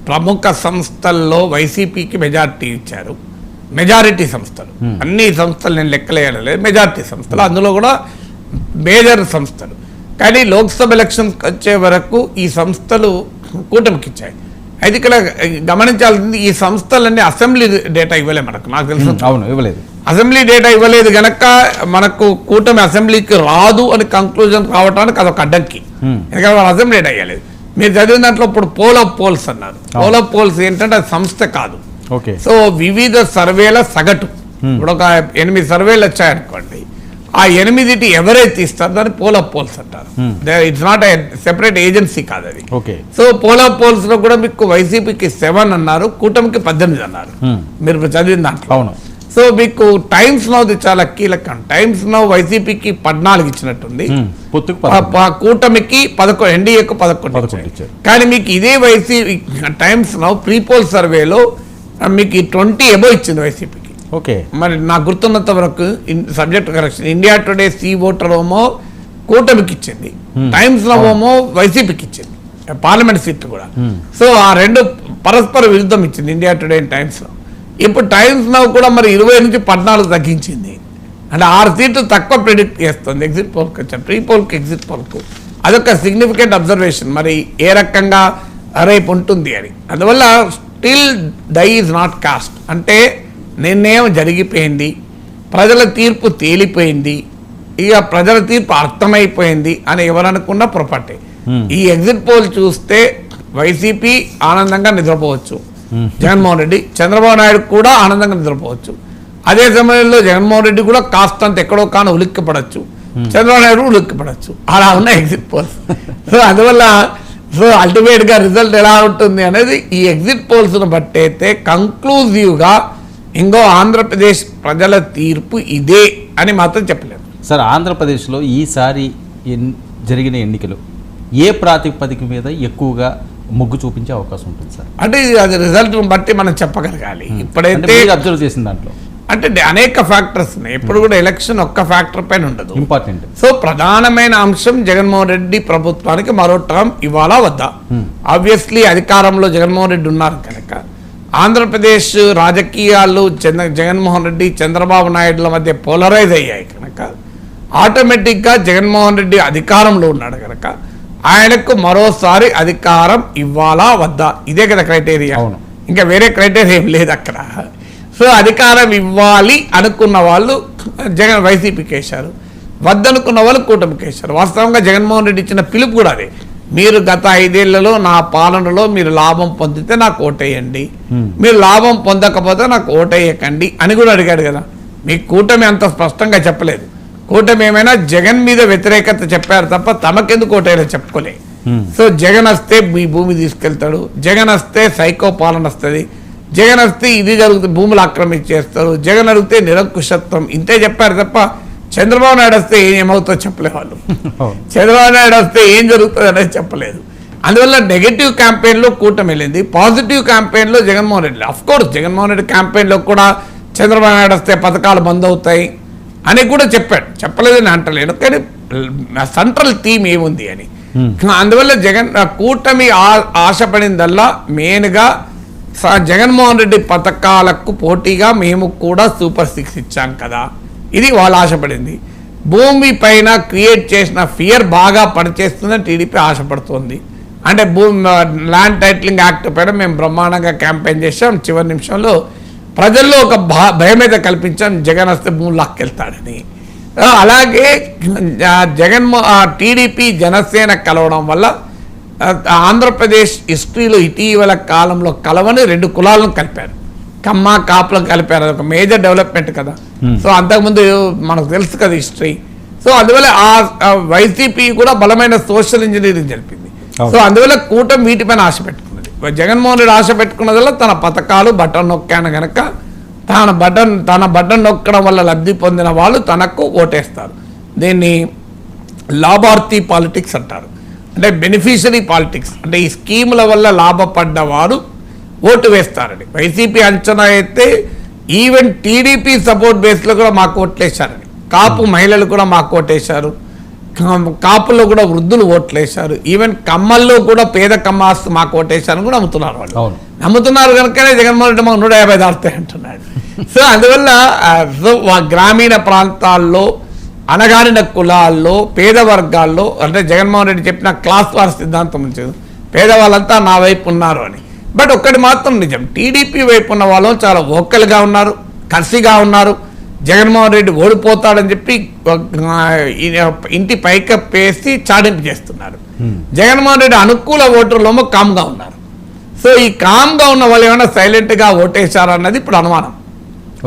ప్రముఖ సంస్థల్లో వైసీపీకి మెజారిటీ ఇచ్చారు. మెజారిటీ సంస్థలు, అన్ని సంస్థలు నేను లెక్కలేయలేదు, మెజారిటీ సంస్థలు, అందులో కూడా మేజర్ సంస్థలు. కానీ లోక్సభ ఎలక్షన్స్ వచ్చే వరకు ఈ సంస్థలు కూటమికి ఇచ్చాయి. అయితే ఇక్కడ గమనించాల్సింది, ఈ సంస్థలన్నీ అసెంబ్లీ డేటా ఇవ్వలేదు మనకు, నాకు తెలుసు. అవును, ఇవ్వలేదు. అసెంబ్లీ డేటా ఇవ్వలేదు గనక మనకు కూటమి అసెంబ్లీకి రాదు అని కంక్లూజన్ రావడానికి అదొక అడ్డంకి. ఎందుకంటే వాళ్ళు అసెంబ్లీ డేటా ఇవ్వలేదు. మీరు చదివిన దాంట్లో ఇప్పుడు పోల్ ఆఫ్ పోల్స్ అన్నారు. పోల్ ఆఫ్ పోల్స్ ఏంటంటే అది సంస్థ కాదు. సో వివిధ సర్వేల సగటు, ఇప్పుడు ఒక 8 సర్వేలు వచ్చాయనుకోండి, ఆ 8 ఎవరైతే తీస్తారు దాన్ని పోల్ ఆఫ్ పోల్స్ అంటారు. ఇట్స్ నాట్ సెపరేట్ ఏజెన్సీ కాదు అది. సో పోల్ ఆఫ్ పోల్స్ లో కూడా మీకు వైసీపీకి 7 అన్నారు, కూటమికి 18 అన్నారు మీరు చదివిన దాంట్లో. సో మీకు టైమ్స్ నౌది చాలా కీలకం. టైమ్స్ నౌ వైసీపీకి 14 ఇచ్చినట్టుంది, కూటమికి 11, ఎన్డీఏకు 11. కానీ మీకు ఇదే YCP times now pre poll సర్వేలో మీకు 20 ఎబో ఇచ్చింది వైసీపీకి. మరి నాకు గుర్తున్నంత వరకు subject correction, India Today C Voter ఏమో కూటమికి ఇచ్చింది, టైమ్స్ నౌ ఏమో వైసీపీకి ఇచ్చింది పార్లమెంట్ సీట్లు కూడా. సో ఆ రెండు పరస్పర విరుద్ధం ఇచ్చింది ఇండియా టుడే టైమ్స్ నౌ. ఇప్పుడు టైమ్స్ నౌ కూడా మరి 20 నుంచి 14 తగ్గించింది, అంటే 6 సీట్లు తక్కువ ప్రిడిక్ట్ చేస్తుంది ఎగ్జిట్ పోల్కి వచ్చారు, ప్రీ పోల్కి ఎగ్జిట్ పోల్కు. అదొక సిగ్నిఫికెంట్ అబ్జర్వేషన్, మరి ఏ రకంగా రేపు ఉంటుంది అని. అందువల్ల still die is not cast, అంటే నిర్ణయం జరిగిపోయింది, ప్రజల తీర్పు తేలిపోయింది, ఇక ప్రజల తీర్పు అర్థమైపోయింది అని ఎవరనుకున్నా పొరపాటే. ఈ ఎగ్జిట్ పోల్ చూస్తే వైసీపీ ఆనందంగా నిద్రపోవచ్చు, జగన్మోహన్ రెడ్డి, చంద్రబాబు నాయుడు కూడా ఆనందంగా నిద్రపోవచ్చు. అదే సమయంలో జగన్మోహన్ రెడ్డి కూడా కాస్తంత ఎక్కడో కానీ ఉలిక్కిపడచ్చు, చంద్రబాబు నాయుడు ఉలిక్కిపడచ్చు. అలా ఉన్న ఎగ్జిట్ పోల్స్. సో అందువల్ల సో అల్టిమేట్గా రిజల్ట్ ఎలా ఉంటుంది అనేది ఈ ఎగ్జిట్ పోల్స్ను బట్టి అయితే కంక్లూజివ్గా ఇంకో ఆంధ్రప్రదేశ్ ప్రజల తీర్పు ఇదే అని మాత్రం చెప్పలేదు. సార్, ఆంధ్రప్రదేశ్లో ఈసారి జరిగిన ఎన్నికలు ఏ ప్రాతిపదిక మీద ఎక్కువగా మొగ్గు చూపించే అవకాశం ఉంటుంది సార్? అంటే అది రిజల్ట్ బట్టి మనం చెప్పగలగాలి. ఇప్పుడైతే అబ్జర్వ్ చేసిన దాంట్లో అంటే అనేక ఫ్యాక్టర్స్ ఉన్నాయి. ఎప్పుడు కూడా ఎలక్షన్ ఒక్క ఫ్యాక్టర్ పైన ఉండదు, ఇంపార్టెంట్. సో ప్రధానమైన అంశం జగన్మోహన్ రెడ్డి ప్రభుత్వానికి మరో టర్మ్ ఇవ్వాలా వద్దా. ఆబ్వియస్లీ అధికారంలో జగన్మోహన్ రెడ్డి ఉన్నారు కనుక ఆంధ్రప్రదేశ్ రాజకీయాలు జగన్మోహన్ రెడ్డి చంద్రబాబు నాయుడుల మధ్య పోలరైజ్ అయ్యాయి కనుక ఆటోమేటిక్గా జగన్మోహన్ రెడ్డి అధికారంలో ఉన్నాడు కనుక ఆయనకు మరోసారి అధికారం ఇవ్వాలా వద్దా, ఇదే కదా క్రైటీరియా. ఇంకా వేరే క్రైటీరియా ఏం లేదు అక్కడ. సో అధికారం ఇవ్వాలి అనుకున్న వాళ్ళు వైసీపీకి వేశారు, వద్దనుకున్న వాళ్ళు కూటమికి వేశారు. వాస్తవంగా జగన్మోహన్ రెడ్డి ఇచ్చిన పిలుపు కూడా అదే, మీరు గత 5 ఏళ్లలో నా పాలనలో మీరు లాభం పొందితే నాకు ఓటేయండి, మీరు లాభం పొందకపోతే నాకు ఓటేయకండి అని కూడా అడిగాడు కదా. మీ కూటమి అంత స్పష్టంగా చెప్పలేదు. కూటమి ఏమైనా జగన్ మీద వ్యతిరేకత చెప్పారు తప్ప తమకెందుకు ఓటేయాలో చెప్పుకోలే. సో జగన్ వస్తే మీ భూమి తీసుకెళ్తాడు, జగన్ వస్తే సైకో పాలన వస్తుంది, జగన్ వస్తే ఇది జరుగుతుంది, భూములు ఆక్రమించేస్తారు, జగన్ అడిగితే నిరంకుశత్వం, ఇంతే చెప్పారు తప్ప చంద్రబాబు నాయుడు వస్తే ఏమవుతుందో చెప్పలే వాళ్ళు. చంద్రబాబు నాయుడు వస్తే ఏం జరుగుతుంది అనేది చెప్పలేదు. అందువల్ల నెగటివ్ క్యాంపెయిన్లో కూటమి వెళ్ళింది, పాజిటివ్ క్యాంపెయిన్లో జగన్మోహన్ రెడ్డి. అఫ్కోర్స్ జగన్మోహన్ రెడ్డి క్యాంపెయిన్లో కూడా చంద్రబాబు నాయుడు వస్తే పథకాలు బంద్ అవుతాయి అని కూడా చెప్పాడు, చెప్పలేదని అంటలేను. కానీ సెంట్రల్ థీమ్ ఏముంది అని. అందువల్ల కూటమి ఆశపడిందల్లా మెయిన్గా జగన్మోహన్ రెడ్డి పథకాలకు పోటీగా మేము కూడా సూపర్ 6 ఇచ్చాం కదా, ఇది వాళ్ళు ఆశపడింది. భూమి పైన క్రియేట్ చేసిన ఫియర్ బాగా పనిచేస్తుందని టీడీపీ ఆశపడుతుంది. అంటే ల్యాండ్ టైటిలింగ్ యాక్ట్ పైన మేము బ్రహ్మాండంగా క్యాంపెయిన్ చేసాం, చివరి నిమిషంలో ప్రజల్లో ఒక భయమైతే కల్పించాం, జగన్ వస్తే భూములు లాక్కెళ్తాడని. అలాగే టీడీపీ జనసేన కలవడం వల్ల ఆంధ్రప్రదేశ్ హిస్టరీలో ఇటీవల కాలంలో కలవని 2 కులాలను కలిపారు, కమ్మ కాపులను కలిపారు. అదొక మేజర్ డెవలప్మెంట్ కదా. సో అంతకుముందు మనకు తెలుసు కదా హిస్టరీ. సో అందువల్ల ఆ వైసీపీ కూడా బలమైన సోషల్ ఇంజనీరింగ్ జరిపింది. సో అందువల్ల కూటమి వీటిపైన ఆశ పెట్టుకున్నది. జగన్మోహన్ రెడ్డి ఆశ పెట్టుకున్నదల్లా తన పథకాలు బటన్ నొక్కాను కనుక తన బటన్ నొక్కడం వల్ల లబ్ధి పొందిన వాళ్ళు తనకు ఓటేస్తారు. దీన్ని లాభార్థి పాలిటిక్స్ అంటారు, అంటే బెనిఫిషరీ పాలిటిక్స్. అంటే ఈ స్కీముల వల్ల లాభపడ్డవారు ఓటు వేస్తారని వైసీపీ అంచనా అయితే ఈవెన్ టీడీపీ సపోర్ట్ బేస్లో కూడా మాకు ఓట్లేశారని. కాపు మహిళలు కూడా మాకు ఓటేశారు, కాపుల్లో కూడా వృద్ధులు ఓట్లేశారు, ఈవెన్ కమ్మల్లో కూడా పేద కమ్మాస్తు మాకు ఓటేశారని కూడా నమ్ముతున్నారు వాళ్ళు. నమ్ముతున్నారు కనుకనే జగన్మోహన్ రెడ్డి మాకు 150 దాటుతాయి అంటున్నాడు. సో అందువల్ల గ్రామీణ ప్రాంతాల్లో అణగారిన కులాల్లో పేద వర్గాల్లో అంటే జగన్మోహన్ రెడ్డి చెప్పిన క్లాస్ వార్ సిద్ధాంతం ఉంచదు, పేదవాళ్ళంతా నా వైపు ఉన్నారు అని. బట్ ఒక్కటి మాత్రం నిజం, టీడీపీ వైపు ఉన్న వాళ్ళు చాలా వోకల్గా ఉన్నారు, కసిగా ఉన్నారు. జగన్మోహన్ రెడ్డి ఓడిపోతాడని చెప్పి ఇంటి పైకప్పేసి చాటింపు చేస్తున్నారు. జగన్మోహన్ రెడ్డి అనుకూల ఓటర్లేమో కామ్గా ఉన్నారు. సో ఈ కామ్గా ఉన్న వాళ్ళు ఏమైనా సైలెంట్గా ఓటేశారన్నది ఇప్పుడు అనుమానం.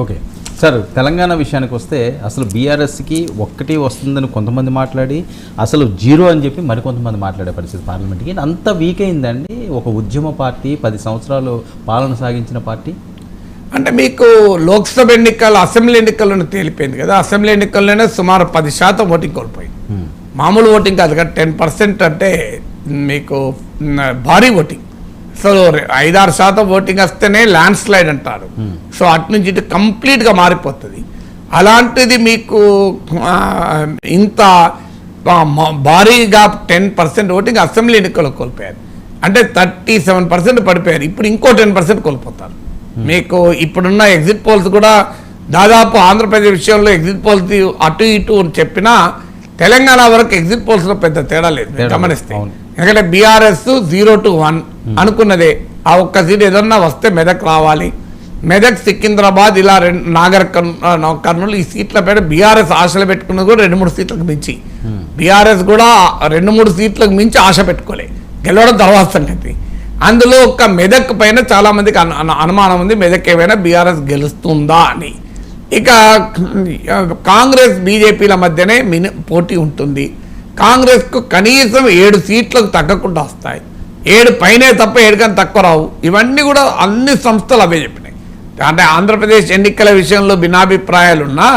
ఓకే సార్, తెలంగాణ విషయానికి వస్తే అసలు బీఆర్ఎస్కి 1 వస్తుందని కొంతమంది మాట్లాడి అసలు 0 అని చెప్పి మరికొంతమంది మాట్లాడే పరిస్థితి పార్లమెంట్కి. అంత వీక్ అయిందండి ఒక ఉద్యమ పార్టీ, 10 సంవత్సరాలు పాలన సాగించిన పార్టీ. అంటే మీకు లోక్సభ ఎన్నికలు అసెంబ్లీ ఎన్నికల్లోనే తేలిపోయింది కదా. అసెంబ్లీ ఎన్నికల్లోనే సుమారు 10% ఓటింగ్ కోల్పోయింది. మామూలు ఓటింగ్ కాదు కదా, 10% అంటే మీకు భారీ ఓటింగ్. సో 5-6% ఓటింగ్ వస్తేనే ల్యాండ్ స్లైడ్ అంటారు. సో అటు నుంచి ఇటు కంప్లీట్గా మారిపోతుంది. అలాంటిది మీకు ఇంత భారీగా 10% ఓటింగ్ అసెంబ్లీ ఎన్నికల్లో కోల్పోయారు. అంటే 37% పడిపోయారు. ఇప్పుడు ఇంకో 10% కోల్పోతారు. మీకు ఇప్పుడున్న ఎగ్జిట్ పోల్స్ కూడా దాదాపు ఆంధ్రప్రదేశ్ విషయంలో ఎగ్జిట్ పోల్స్ అటు ఇటు చెప్పినా తెలంగాణ వరకు ఎగ్జిట్ పోల్స్లో పెద్ద తేడా లేదు గమనిస్తే. ఎందుకంటే బీఆర్ఎస్ 0 to 1 అనుకున్నదే. ఆ ఒక్క సీట్ ఏదన్నా వస్తే మెదక్ రావాలి, మెదక్ సికింద్రాబాద్ ఇలా నాగర్ కర్నూలు ఈ సీట్ల పైన బీఆర్ఎస్ ఆశలు పెట్టుకున్నది కూడా 2-3 సీట్లకు మించి. బీఆర్ఎస్ కూడా 2-3 సీట్లకు మించి ఆశ పెట్టుకోలే, గెలవడం తర్వాత సంగతి. అందులో ఒక్క మెదక్ పైన చాలా మందికి అనుమానం ఉంది, మెదక్ ఏమైనా బీఆర్ఎస్ గెలుస్తుందా అని. ఇక కాంగ్రెస్ బీజేపీల మధ్యనే పోటీ ఉంటుంది. కాంగ్రెస్కు కనీసం 7 సీట్లకు తగ్గకుండా వస్తాయి. 7 పైనే తప్ప 7 కన్నా తక్కువ రావు. ఇవన్నీ కూడా అన్ని సంస్థలు అవే చెప్పినాయి. అంటే ఆంధ్రప్రదేశ్ ఎన్నికల విషయంలో భిన్నాభిప్రాయాలున్నా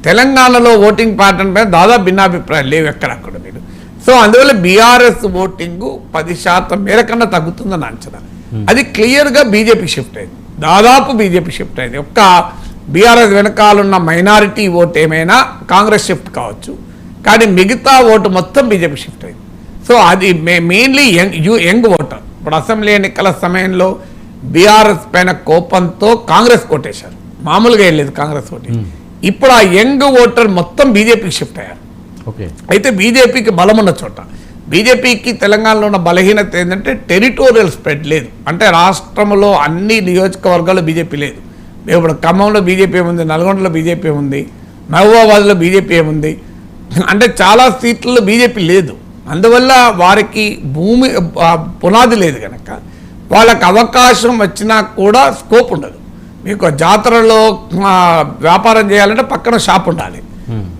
తెలంగాణలో ఓటింగ్ ప్యాటర్న్ పైన దాదాపు భిన్నాభిప్రాయాలు లేవు ఎక్కడక్కడ మీరు. సో అందువల్ల బీఆర్ఎస్ ఓటింగ్ 10% మేర కన్నా తగ్గుతుందని అంచనా. అది క్లియర్గా బీజేపీ షిఫ్ట్ అయింది, దాదాపు బీజేపీ షిఫ్ట్ అయింది. ఒక్క బీఆర్ఎస్ వెనకాలన్న మైనారిటీ ఓటు ఏమైనా కాంగ్రెస్ షిఫ్ట్ కావచ్చు, కానీ మిగతా ఓటు మొత్తం బీజేపీ షిఫ్ట్ అయింది. సో అది మెయిన్లీ యంగ్ ఓటర్. ఇప్పుడు అసెంబ్లీ ఎన్నికల సమయంలో బీఆర్ఎస్ పైన కోపంతో కాంగ్రెస్ కొట్టేశారు, మామూలుగా వెళ్ళలేదు కాంగ్రెస్ ఓటు. ఇప్పుడు ఆ యంగ్ ఓటర్ మొత్తం బీజేపీకి షిఫ్ట్ అయ్యారు. అయితే బీజేపీకి బలం ఉన్న చోట, బీజేపీకి తెలంగాణలో ఉన్న బలహీనత ఏంటంటే టెరిటోరియల్ స్ప్రెడ్ లేదు. అంటే రాష్ట్రంలో అన్ని నియోజకవర్గాల్లో బీజేపీ లేదు. ఇప్పుడు ఖమ్మంలో బీజేపీ ఏముంది, నల్గొండలో బీజేపీ ఏముంది, మహబూబాబాద్లో బీజేపీ ఏముంది, అంటే చాలా సీట్లలో బీజేపీ లేదు. అందువల్ల వారికి భూమి పునాది లేదు కనుక వాళ్ళకి అవకాశం వచ్చినా కూడా స్కోప్ ఉండదు. మీకు జాతరలో వ్యాపారం చేయాలంటే పక్కన షాప్ ఉండాలి,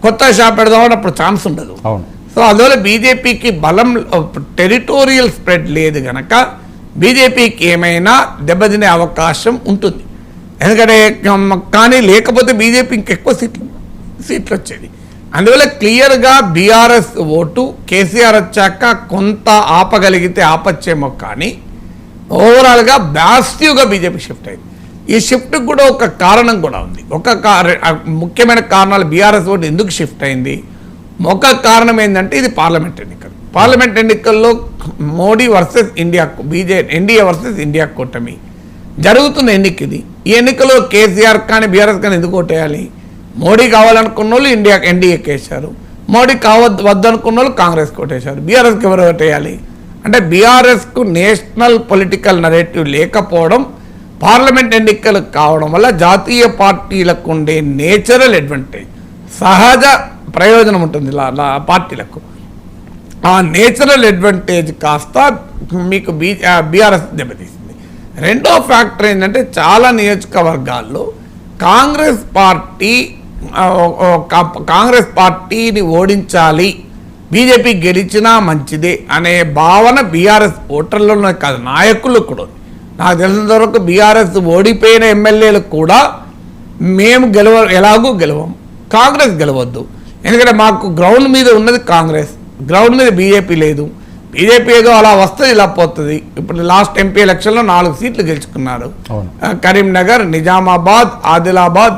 కొత్త షాప్ పెడదామని అప్పుడు ఛాన్స్ ఉండదు. సో అందువల్ల బీజేపీకి బలం టెరిటోరియల్ స్ప్రెడ్ లేదు కనుక బీజేపీకి ఏమైనా దెబ్బతినే అవకాశం ఉంటుంది. ఎందుకంటే కానీ లేకపోతే బీజేపీ ఇంకెక్కువ సీట్లు వచ్చేది. అందువల్ల క్లియర్గా బీఆర్ఎస్ ఓటు కేసీఆర్ వచ్చాక కొంత ఆపగలిగితే ఆపచ్చేమో, కానీ ఓవరాల్గా మ్యాసివ్గా బీజేపీ షిఫ్ట్ అయింది. ఈ షిఫ్ట్కి కూడా ఒక కారణం కూడా ఉంది. ముఖ్యమైన కారణాలు బీఆర్ఎస్ ఓటు ఎందుకు షిఫ్ట్ అయింది. ఒక కారణం ఏంటంటే ఇది పార్లమెంట్ ఎన్నికలు. పార్లమెంట్ ఎన్నికల్లో Modi versus India, NDA versus India కూటమి జరుగుతున్న ఎన్నిక ఇది. ఈ ఎన్నికలో కేసీఆర్ కానీ బీఆర్ఎస్ కానీ ఎందుకు ఓటేయాలి. మోడీ కావాలనుకున్న వాళ్ళు ఎన్డీఏకి వేశారు, మోడీ వద్దనుకున్న వాళ్ళు కాంగ్రెస్కి ఓటేశారు. బీఆర్ఎస్కి ఎవరు ఓటేయాలి అంటే బీఆర్ఎస్కు నేషనల్ పొలిటికల్ నరేటివ్ లేకపోవడం, పార్లమెంట్ ఎన్నికలు కావడం వల్ల జాతీయ పార్టీలకు ఉండే నేచురల్ అడ్వాంటేజ్, సహజ ప్రయోజనం ఉంటుంది పార్టీలకు. ఆ నేచురల్ అడ్వాంటేజ్ కాస్త మీకు బీఆర్ఎస్ దెబ్బతీసింది. రెండో ఫ్యాక్టర్ ఏంటంటే చాలా నియోజకవర్గాల్లో కాంగ్రెస్ పార్టీని ఓడించాలి, బీజేపీ గెలిచినా మంచిదే అనే భావన బీఆర్ఎస్ ఓటర్లలో కాదు, నాయకులు కూడా. నాకు తెలిసినంత వరకు బీఆర్ఎస్ ఓడిపోయిన ఎమ్మెల్యేలు కూడా మేము ఎలాగూ గెలవం, కాంగ్రెస్ గెలవద్దు, ఎందుకంటే మాకు గ్రౌండ్ మీద ఉన్నది కాంగ్రెస్, గ్రౌండ్ మీద బీజేపీ లేదు. బీజేపీ ఏదో అలా వస్తుంది ఇలా పోతుంది. ఇప్పుడు లాస్ట్ ఎంపీ ఎలక్షన్లో 4 సీట్లు గెలుచుకున్నారు, కరీంనగర్, నిజామాబాద్, ఆదిలాబాద్,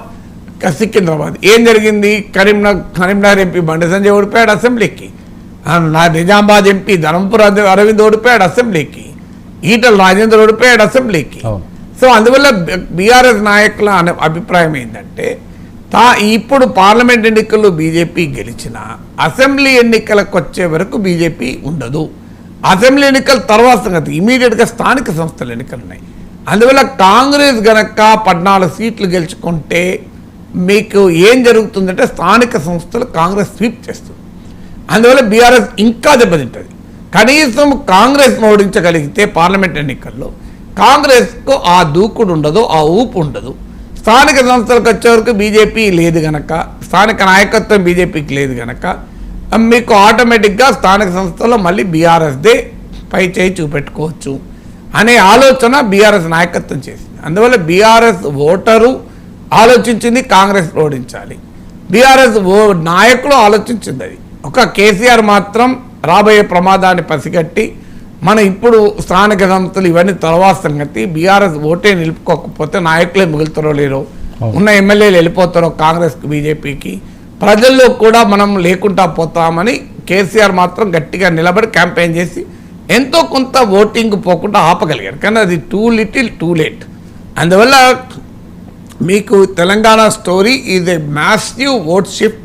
సికింద్రాబాద్. ఏం జరిగింది, కరీంనగర్ ఎంపీ బండి సంజయ్ ఓడిపోయాడు అసెంబ్లీకి, నిజామాబాద్ ఎంపీ ధర్మపుర అరవింద్ ఓడిపోయాడు అసెంబ్లీకి, ఈటల రాజేందర్ ఓడిపోయాడు అసెంబ్లీకి. సో అందువల్ల బీఆర్ఎస్ నాయకుల అభిప్రాయం ఏంటంటే ఇప్పుడు పార్లమెంట్ ఎన్నికల్లో బీజేపీ గెలిచిన అసెంబ్లీ ఎన్నికలకు వచ్చే వరకు బీజేపీ ఉండదు. అసెంబ్లీ ఎన్నికల తర్వాత సంగతి ఇమీడియట్గా స్థానిక సంస్థల ఎన్నికలు ఉన్నాయి. అందువల్ల కాంగ్రెస్ గనక 14 సీట్లు గెలుచుకుంటే మీకు ఏం జరుగుతుందంటే స్థానిక సంస్థలు కాంగ్రెస్ స్వీప్ చేస్తుంది. అందువల్ల బీఆర్ఎస్ ఇంకా దెబ్బతింటుంది. కనీసం కాంగ్రెస్ ఓడించగలిగితే పార్లమెంట్ ఎన్నికల్లో కాంగ్రెస్కు ఆ దూకుడు ఉండదు, ఆ ఊపు ఉండదు. స్థానిక సంస్థలకు వచ్చేవరకు బీజేపీ లేదు గనక, స్థానిక నాయకత్వం బీజేపీకి లేదు గనక మీకు ఆటోమేటిక్గా స్థానిక సంస్థల్లో మళ్ళీ బీఆర్ఎస్దే పై చేయి చూపెట్టుకోవచ్చు అనే ఆలోచన బీఆర్ఎస్ నాయకత్వం చేసింది. అందువల్ల బీఆర్ఎస్ ఓటరు ఆలోచించింది కాంగ్రెస్ ఓడించాలి, బీఆర్ఎస్ నాయకులు ఆలోచించింది అది. ఒక కేసీఆర్ మాత్రం రాబోయే ప్రమాదాన్ని పసిగట్టి ఇప్పుడు స్థానిక సంస్థలు ఇవన్నీ తర్వాత సంగతి, బీఆర్ఎస్ ఓటే నిలుపుకోకపోతే నాయకులే మిగులుతారో లేరో, ఉన్న ఎమ్మెల్యేలు వెళ్ళిపోతారో కాంగ్రెస్కి బీజేపీకి, ప్రజల్లో కూడా మనం లేకుండా పోతామని కేసీఆర్ మాత్రం గట్టిగా నిలబడి క్యాంపెయిన్ చేసి ఎంతో కొంత ఓటింగ్ పోకుండా ఆపగలిగారు. కానీ అది టూ లిటిల్ టూ లేట్. అందువల్ల మీకు Telangana story is a massive vote shift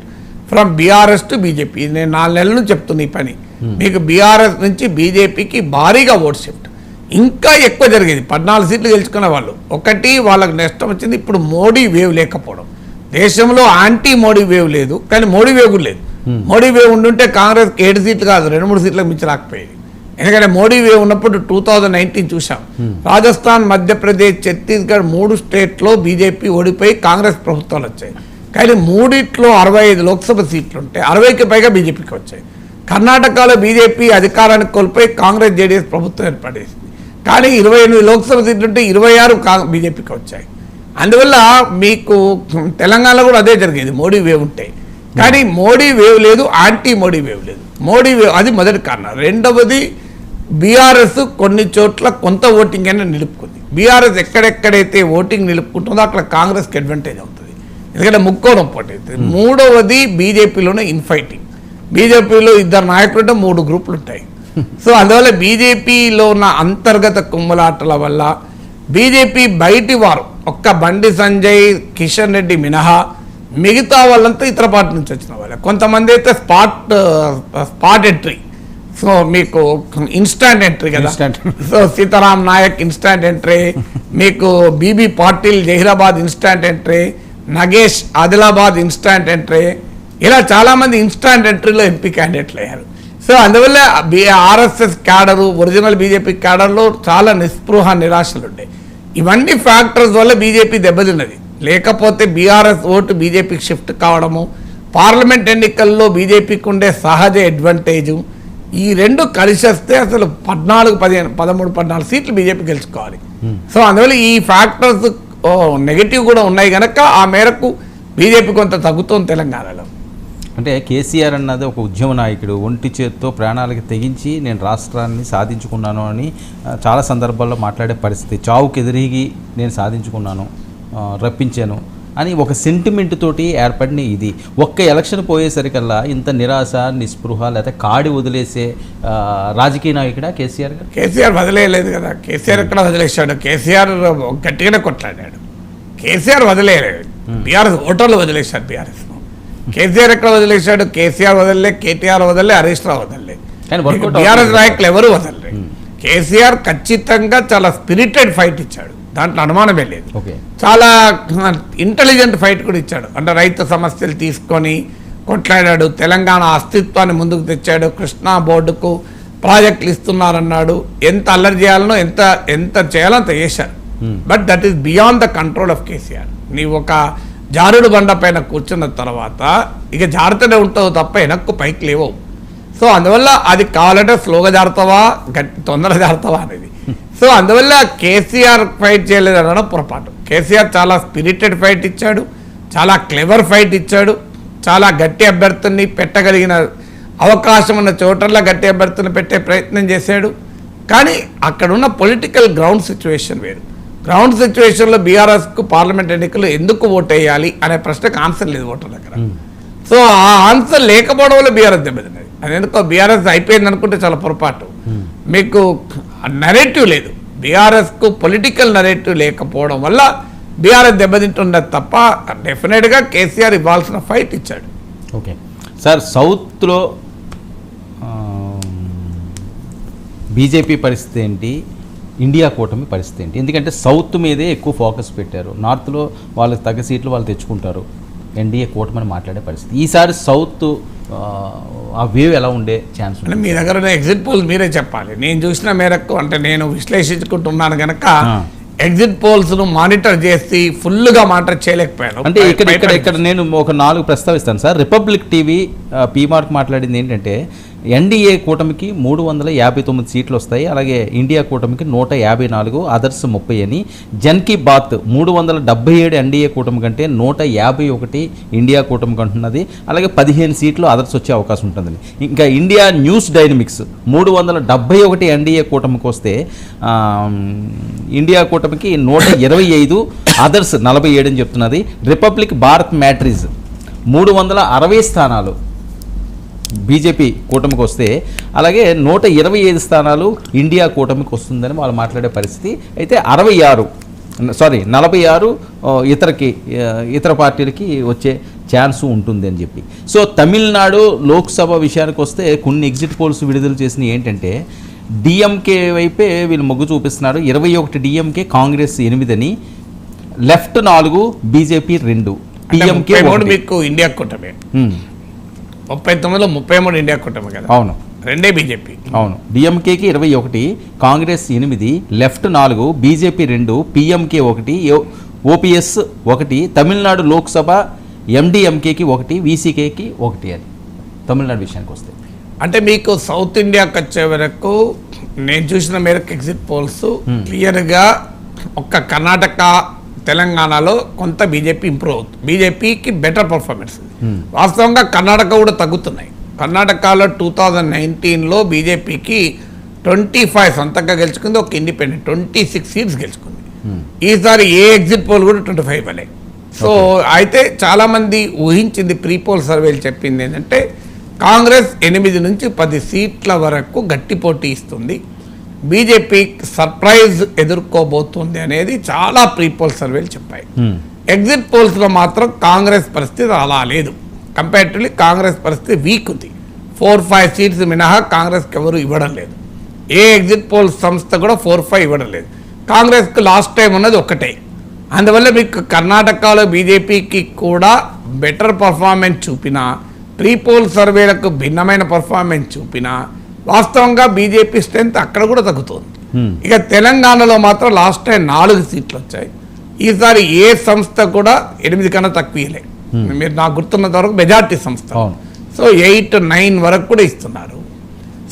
from BRS to BJP. నేను 4 నెలల నుంచి చెప్తున్నా ఈ పని. మీకు బీఆర్ఎస్ నుంచి బీజేపీకి భారీగా ఓట్ షిఫ్ట్ ఇంకా ఎక్కువ జరిగేది. 14 సీట్లు గెలుచుకునే వాళ్ళు. ఒకటి వాళ్ళకి నష్టం వచ్చింది ఇప్పుడు మోడీ వేవ్ లేకపోవడం. దేశంలో యాంటీ మోడీ వేవ్ లేదు, కానీ మోడీ వేవ్ కూడా లేదు. మోడీ వేవ్ ఉండుంటే కాంగ్రెస్కి 7 సీట్లు కాదు 2-3 సీట్లకు మించి రాకపోయేది. ఎందుకంటే మోడీ వేవ్ ఉన్నప్పుడు 2019 చూసాం. రాజస్థాన్, మధ్యప్రదేశ్, ఛత్తీస్గఢ్ 3 స్టేట్లో బీజేపీ ఓడిపోయి కాంగ్రెస్ ప్రభుత్వాలు వచ్చాయి. కానీ 3 65 లోక్సభ సీట్లు ఉంటే 60కి పైగా బీజేపీకి వచ్చాయి. కర్ణాటకలో బీజేపీ అధికారాన్ని కోల్పోయి కాంగ్రెస్ జేడీఎస్ ప్రభుత్వం ఏర్పడేసింది. కానీ 28 లోక్సభ సీట్లు ఉంటే 26 బీజేపీకి వచ్చాయి. అందువల్ల మీకు తెలంగాణలో కూడా అదే జరిగేది, మోడీ వేవ్ ఉంటాయి. కానీ మోడీ వేవ్ లేదు, యాంటీ మోడీ వేవ్ లేదు. మోడీ వేవ్ అది మొదటి కారణం. రెండవది బీఆర్ఎస్ కొన్ని చోట్ల కొంత ఓటింగ్ అయినా నిలుపుకుంది. బీఆర్ఎస్ ఎక్కడెక్కడైతే ఓటింగ్ నిలుపుకుంటుందో అక్కడ కాంగ్రెస్కి అడ్వాంటేజ్ అవుతుంది, ఎందుకంటే ముక్కోణం పోటీ అవుతుంది. మూడవది బీజేపీలోనే ఇన్ఫైటింగ్. బీజేపీలో 2 నాయకులు ఉంటే 3 గ్రూపులు ఉంటాయి. సో అందువల్ల బీజేపీలో ఉన్న అంతర్గత కుమ్మలాటల వల్ల బీజేపీ బయటి వారు ఒక్క బండి సంజయ్, కిషన్ రెడ్డి మినహా మిగతా వాళ్ళంతా ఇతర పార్టీ నుంచి వచ్చిన వాళ్ళే. కొంతమంది అయితే స్పాట్ ఎంట్రీ, సో మీకు ఇన్స్టాంట్ ఎంట్రీ కదా. So Seetharam Naik instant entry, మీకు B B Patil Zaheerabad instant entry, Nagesh Adilabad instant entry, ఇలా చాలామంది ఇన్స్టాంట్ ఎంట్రీలో ఎంపీ క్యాండిడేట్లు అయ్యారు. సో అందువల్ల ఆర్ఎస్ఎస్ క్యాడరు, ఒరిజినల్ బీజేపీ క్యాడర్లో చాలా నిస్పృహ, నిరాశలు ఉన్నాయి. ఇవన్నీ ఫ్యాక్టర్స్ వల్ల బీజేపీ దెబ్బతిన్నది. లేకపోతే బీఆర్ఎస్ ఓటు బీజేపీకి షిఫ్ట్ కావడము, పార్లమెంట్ ఎన్నికల్లో బీజేపీకి ఉండే సహజ అడ్వాంటేజు, ఈ రెండు కలిసి వస్తే అసలు 13-14 సీట్లు బీజేపీ గెలుచుకోవాలి. సో అందువల్ల ఈ ఫ్యాక్టర్స్ నెగిటివ్ కూడా ఉన్నాయి కనుక ఆ మేరకు బీజేపీ కొంత తగ్గుతోంది తెలంగాణలో. అంటే కేసీఆర్ అన్నది ఒక ఉద్యమ నాయకుడు, ఒంటి చేత్తో ప్రాణాలకు తెగించి నేను రాష్ట్రాన్ని సాధించుకున్నాను అని చాలా సందర్భాల్లో మాట్లాడే పరిస్థితి. చావుకు ఎదురిగి నేను సాధించుకున్నాను, రప్పించాను అని ఒక సెంటిమెంట్ తోటి ఏర్పడిన ఇది. ఒక్క ఎలక్షన్ పోయేసరికల్లా ఇంత నిరాశ, నిస్పృహ లేదా కాడి వదిలేసే రాజకీయ నాయకుడా కేసీఆర్ గారు? కేసీఆర్ వదిలేయలేదు కదా. కేసీఆర్ ఎక్కడ వదిలేశాడు? కేసీఆర్ గట్టిగానే కొట్లాడాడు. కేసీఆర్ వదిలేయలేదు, బీఆర్ఎస్ ఓటర్లు వదిలేశారు బీఆర్ఎస్. కేసీఆర్ ఎక్కడ వదిలేశాడు? కేసీఆర్ వదలలే, కేటీఆర్ వదలలే, హరీష్ రావు వదలలే, బీఆర్ఎస్ నాయకులు ఎవరు వదలలే. కేసీఆర్ ఖచ్చితంగా చాలా స్పిరిటెడ్ ఫైట్ ఇచ్చాడు, దాంట్లో అనుమానమే లేదు. చాలా ఇంటెలిజెంట్ ఫైట్ కూడా ఇచ్చాడు. అంటే రైతు సమస్యలు తీసుకొని కొట్లాడాడు, తెలంగాణ అస్తిత్వాన్ని ముందుకు తెచ్చాడు, కృష్ణా బోర్డుకు ప్రాజెక్టులు ఇస్తున్నారన్నాడు, ఎంత అల్లరి చేయాలనో ఎంత చేయాలో అంత చేశారు. But that is beyond the control of KCR. నీవు ఒక జారుడు బండ పైన కూర్చున్న తర్వాత ఇక జారుతూనే ఉంటావు తప్ప వెనక్కు పైకి లేవవు. సో అందువల్ల అది కావాలంటే స్లోగా జారుతావా, తొందరగా జారుతావా అనేది. సో అందువల్ల కేసీఆర్ ఫైట్ చేయలేదు అనడం పొరపాటు. కేసీఆర్ చాలా స్పిరిటెడ్ ఫైట్ ఇచ్చాడు, చాలా క్లెవర్ ఫైట్ ఇచ్చాడు, చాలా గట్టి అభ్యర్థుల్ని పెట్టగలిగిన అవకాశం ఉన్న చోటల్లో గట్టి అభ్యర్థులను పెట్టే ప్రయత్నం చేశాడు. కానీ అక్కడున్న పొలిటికల్ గ్రౌండ్ సిచ్యువేషన్ వేరు. గ్రౌండ్ సిచ్యువేషన్లో బీఆర్ఎస్కు పార్లమెంట్ ఎన్నికలు ఎందుకు ఓటు వేయాలి అనే ప్రశ్నకు ఆన్సర్ లేదు ఓటర్ దగ్గర. సో ఆ ఆన్సర్ లేకపోవడం వల్ల బీఆర్ఎస్ దెబ్బతిన్నది. అది ఎందుకో బీఆర్ఎస్ అయిపోయింది అనుకుంటే చాలా పొరపాటు. మీకు నరేటివ్ లేదు, బీఆర్ఎస్కు పొలిటికల్ నరేటివ్ లేకపోవడం వల్ల బీఆర్ఎస్ దెబ్బతింటున్నది తప్ప డెఫినెట్గా కేసీఆర్ ఇవ్వాల్సిన ఫైట్ ఇచ్చాడు. ఓకే సార్, సౌత్లో బీజేపీ పరిస్థితి ఏంటి, ఇండియా కూటమి పరిస్థితి ఏంటి? ఎందుకంటే సౌత్ మీదే ఎక్కువ ఫోకస్ పెట్టారు, నార్త్లో వాళ్ళకి తగ్గ సీట్లు వాళ్ళు తెచ్చుకుంటారు, ఎన్డీఏ కూటమని మాట్లాడే పరిస్థితి. ఈసారి సౌత్ ఆ వేవ్ ఎలా ఉండే ఛాన్స్? అంటే మీ దగ్గర ఎగ్జిట్ పోల్స్ మీరే చెప్పాలి. నేను చూసిన మేరకు అంటే నేను విశ్లేషించుకుంటున్నాను కనుక ఎగ్జిట్ పోల్స్ ను మానిటర్ చేసి ఫుల్గా మానిటర్ చేయలేకపోయాను. అంటే ఇక్కడ నేను ఒక 4 ప్రస్తావిస్తాను సార్. రిపబ్లిక్ టీవీ పీమార్క్ మాట్లాడింది ఏంటంటే ఎన్డీఏ కూటమికి 359 సీట్లు వస్తాయి, అలాగే ఇండియా కూటమికి 154, అదర్స్ 30 అని. జన్ కీ బాత్ 377 ఎన్డీఏ కూటమి కంటే 151 ఇండియా కూటమికి అంటున్నది, అలాగే 15 సీట్లు అదర్స్ వచ్చే అవకాశం ఉంటుందని. ఇంకా ఇండియా న్యూస్ డైనమిక్స్ 371 ఎన్డీఏ కూటమికి వస్తే ఇండియా కూటమికి 125, అదర్స్ 47 అని చెప్తున్నది. రిపబ్లిక్ భారత్ మ్యాట్రిజ్ 360 స్థానాలు బీజేపీ కూటమికి వస్తే, అలాగే 125 స్థానాలు ఇండియా కూటమికి వస్తుందని వాళ్ళు మాట్లాడే పరిస్థితి. అయితే 46 ఇతర పార్టీలకి వచ్చే ఛాన్స్ ఉంటుంది అని చెప్పి. సో తమిళనాడు లోక్సభ విషయానికి వస్తే కొన్ని ఎగ్జిట్ పోల్స్ విడుదల చేసినవి ఏంటంటే డిఎంకే వైపే వీళ్ళు మొగ్గు చూపిస్తున్నారు. 21 డిఎంకే, కాంగ్రెస్ 8 అని, లెఫ్ట్ 4, బీజేపీ 2, పిఎంకే మీకు ఇండియా కూటమి 39లో 33 ఇండియా కూటమి కదా. అవును, 2 బీజేపీ. అవును, డిఎంకేకి 21, Congress 8, left 4, BJP 2, PMK 1, OPS 1, Tamil Nadu Lok Sabha ఎండిఎంకేకి 1, వీసీకేకి 1 అని తమిళనాడు విషయానికి వస్తే. అంటే మీకు సౌత్ ఇండియాకి వచ్చే వరకు నేను చూసిన మేరకు ఎగ్జిట్ పోల్స్ క్లియర్గా ఒక్క కర్ణాటక తెలంగాణలో కొంత బీజేపీ ఇంప్రూవ్ అవుతుంది, బీజేపీకి బెటర్ పర్ఫార్మెన్స్. వాస్తవంగా కర్ణాటక కూడా తగ్గుతున్నాయి. కర్ణాటకలో 2019లో బీజేపీకి 25 సొంతంగా గెలుచుకుంది, ఒక ఇండిపెండెంట్ 26 సీట్స్ గెలుచుకుంది. ఈసారి ఏ ఎగ్జిట్ పోల్ కూడా 25 వలే. సో అయితే చాలామంది ఊహించింది, ప్రీ పోల్ సర్వేలు చెప్పింది ఏంటంటే కాంగ్రెస్ 8 నుంచి 10 సీట్ల వరకు గట్టి పోటీ ఇస్తుంది, బీజేపీ సర్ప్రైజ్ ఎదుర్కోబోతుంది అనేది చాలా ప్రీ పోల్ సర్వేలు చెప్పాయి. ఎగ్జిట్ పోల్స్లో మాత్రం కాంగ్రెస్ పరిస్థితి అలా లేదు. కంపారిటివ్లీ కాంగ్రెస్ పరిస్థితి వీక్ ఉంది. 4-5 సీట్స్ మినహా కాంగ్రెస్కి ఎవరు ఇవ్వడం లేదు. ఏ ఎగ్జిట్ పోల్ సంస్థ కూడా 4-5 ఇవ్వడం లేదు. కాంగ్రెస్కి లాస్ట్ టైం ఉన్నది ఒక్కటే. అందువల్ల మీకు కర్ణాటకలో బీజేపీకి కూడా బెటర్ పర్ఫార్మెన్స్ చూపినా, ప్రీ పోల్ సర్వేలకు భిన్నమైన పర్ఫార్మెన్స్ చూపినా వాస్తవంగా బీజేపీ స్ట్రెంత్ అక్కడ కూడా తగ్గుతుంది. ఇక తెలంగాణలో మాత్రం లాస్ట్ టైం 4 సీట్లు వచ్చాయి. ఈసారి ఏ సంస్థ కూడా 8 కన్నా తక్కువలే. మీరు నాకు గుర్తున్నంత వరకు మెజార్టీ సంస్థ. సో 8-9 వరకు కూడా ఇస్తున్నారు.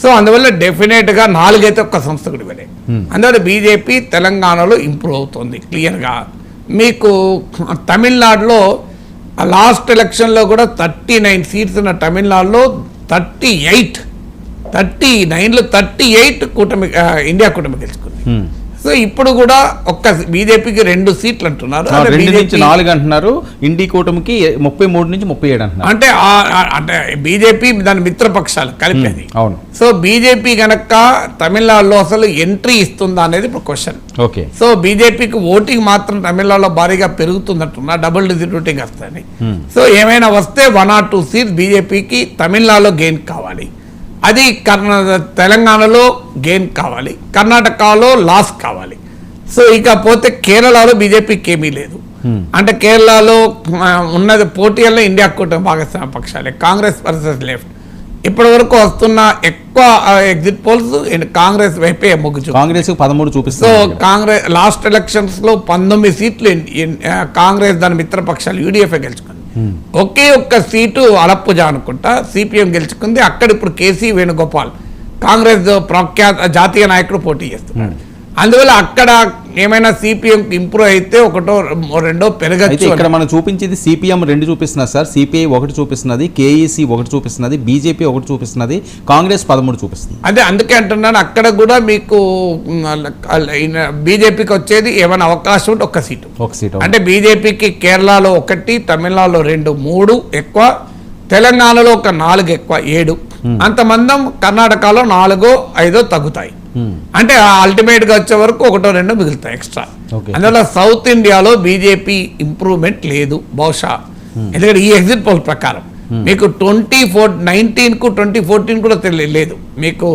సో అందువల్ల డెఫినెట్గా 4 అయితే ఒక్క సంస్థ కూడా ఇవ్వలే. అందువల్ల బీజేపీ తెలంగాణలో ఇంప్రూవ్ అవుతుంది క్లియర్గా. మీకు తమిళనాడులో లాస్ట్ ఎలక్షన్లో కూడా 39 సీట్స్ ఉన్న తమిళనాడులో 38 కూటమి ఇండియా కూటమి గెలుచుకుంది. సో ఇప్పుడు కూడా ఒక్క బీజేపీకి 2 సీట్లు అంటున్నారు, 2 నుంచి 4 అంటున్నారు, ఇండి కూటమికి 33 నుంచి 37 అంటున్నారు. అంటే బీజేపీ దాని మిత్రపక్షాలు కలిపేది. అవును. సో బీజేపీ గనక తమిళనాడులో అసలు ఎంట్రీ ఇస్తుందా అనేది ఇప్పుడు క్వశ్చన్. ఓకే. సో బీజేపీకి ఓటింగ్ మాత్రం తమిళనాడులో భారీగా పెరుగుతుందంటున్నా, డబుల్ డిజిట్ ఓటింగ్ వస్తాయని. సో ఏమైనా వస్తే 1 or 2 సీట్స్ బీజేపీకి తమిళనాడులో గెయిన్ కావాలి, అది తెలంగాణలో గెయిన్ కావాలి, కర్ణాటకలో లాస్ కావాలి. సో ఇకపోతే కేరళలో బీజేపీకి ఏమీ లేదు. అంటే కేరళలో ఉన్నది పోటీల్లో ఇండియా కూటమి భాగస్వామ్య పక్షాలే, కాంగ్రెస్ వర్సెస్ లెఫ్ట్. ఇప్పటి వరకు వస్తున్న ఎక్కువ ఎగ్జిట్ పోల్స్ కాంగ్రెస్ వైపే మొగ్గు చూపుతాయి. కాంగ్రెస్ 13 చూపిస్తుంది. సో కాంగ్రెస్ లాస్ట్ ఎలక్షన్స్ లో 19 సీట్లు కాంగ్రెస్ దాని మిత్రపక్షాలు యూడిఎఫ్ గెలుచుకుంది. ఒకే ఒక్క సీటు అలప్పుజా అనుకుంటా సిపిఎం గెలుచుకుంది. అక్కడ ఇప్పుడు కేసీ వేణుగోపాల్ కాంగ్రెస్ ప్రఖ్యాత జాతీయ నాయకుడు పోటీ చేస్తున్నాడు. అందువల్ల అక్కడ ఏమైనా సిపిఎం ఇంప్రూవ్ అయితే 1-2 పెరగచ్చు. ఇక్కడ మనం చూపించేది సిపిఎం 2 చూపిస్తున్నారు సార్, సిపిఐ 1 చూపిస్తున్నది, కేఈసి 1 చూపిస్తున్నది, బీజేపీ 1 చూపిస్తున్నది, కాంగ్రెస్ 13 చూపిస్తుంది. అదే అందుకే అంటున్నాను, అక్కడ కూడా మీకు బీజేపీకి వచ్చేది ఏమైనా అవకాశం ఉంటే ఒక సీటు. అంటే బీజేపీకి కేరళలో 1, తమిళనాడులో 2, 3 ఎక్కువ, తెలంగాణలో ఒక 4 ఎక్కువ, 7. అంతమందం కర్ణాటకలో 4-5 తగ్గుతాయి. అంటే అల్టిమేట్ గా వచ్చే వరకు 1-2 మిగులుతాయి ఎక్స్ట్రా. అందువల్ల సౌత్ ఇండియాలో బీజేపీ ఇంప్రూవ్మెంట్ లేదు బహుశా. ఎందుకంటే ఈ ఎగ్జిట్ పోల్ ప్రకారం మీకు 2019కు 2014 కూడా లేదు. మీకు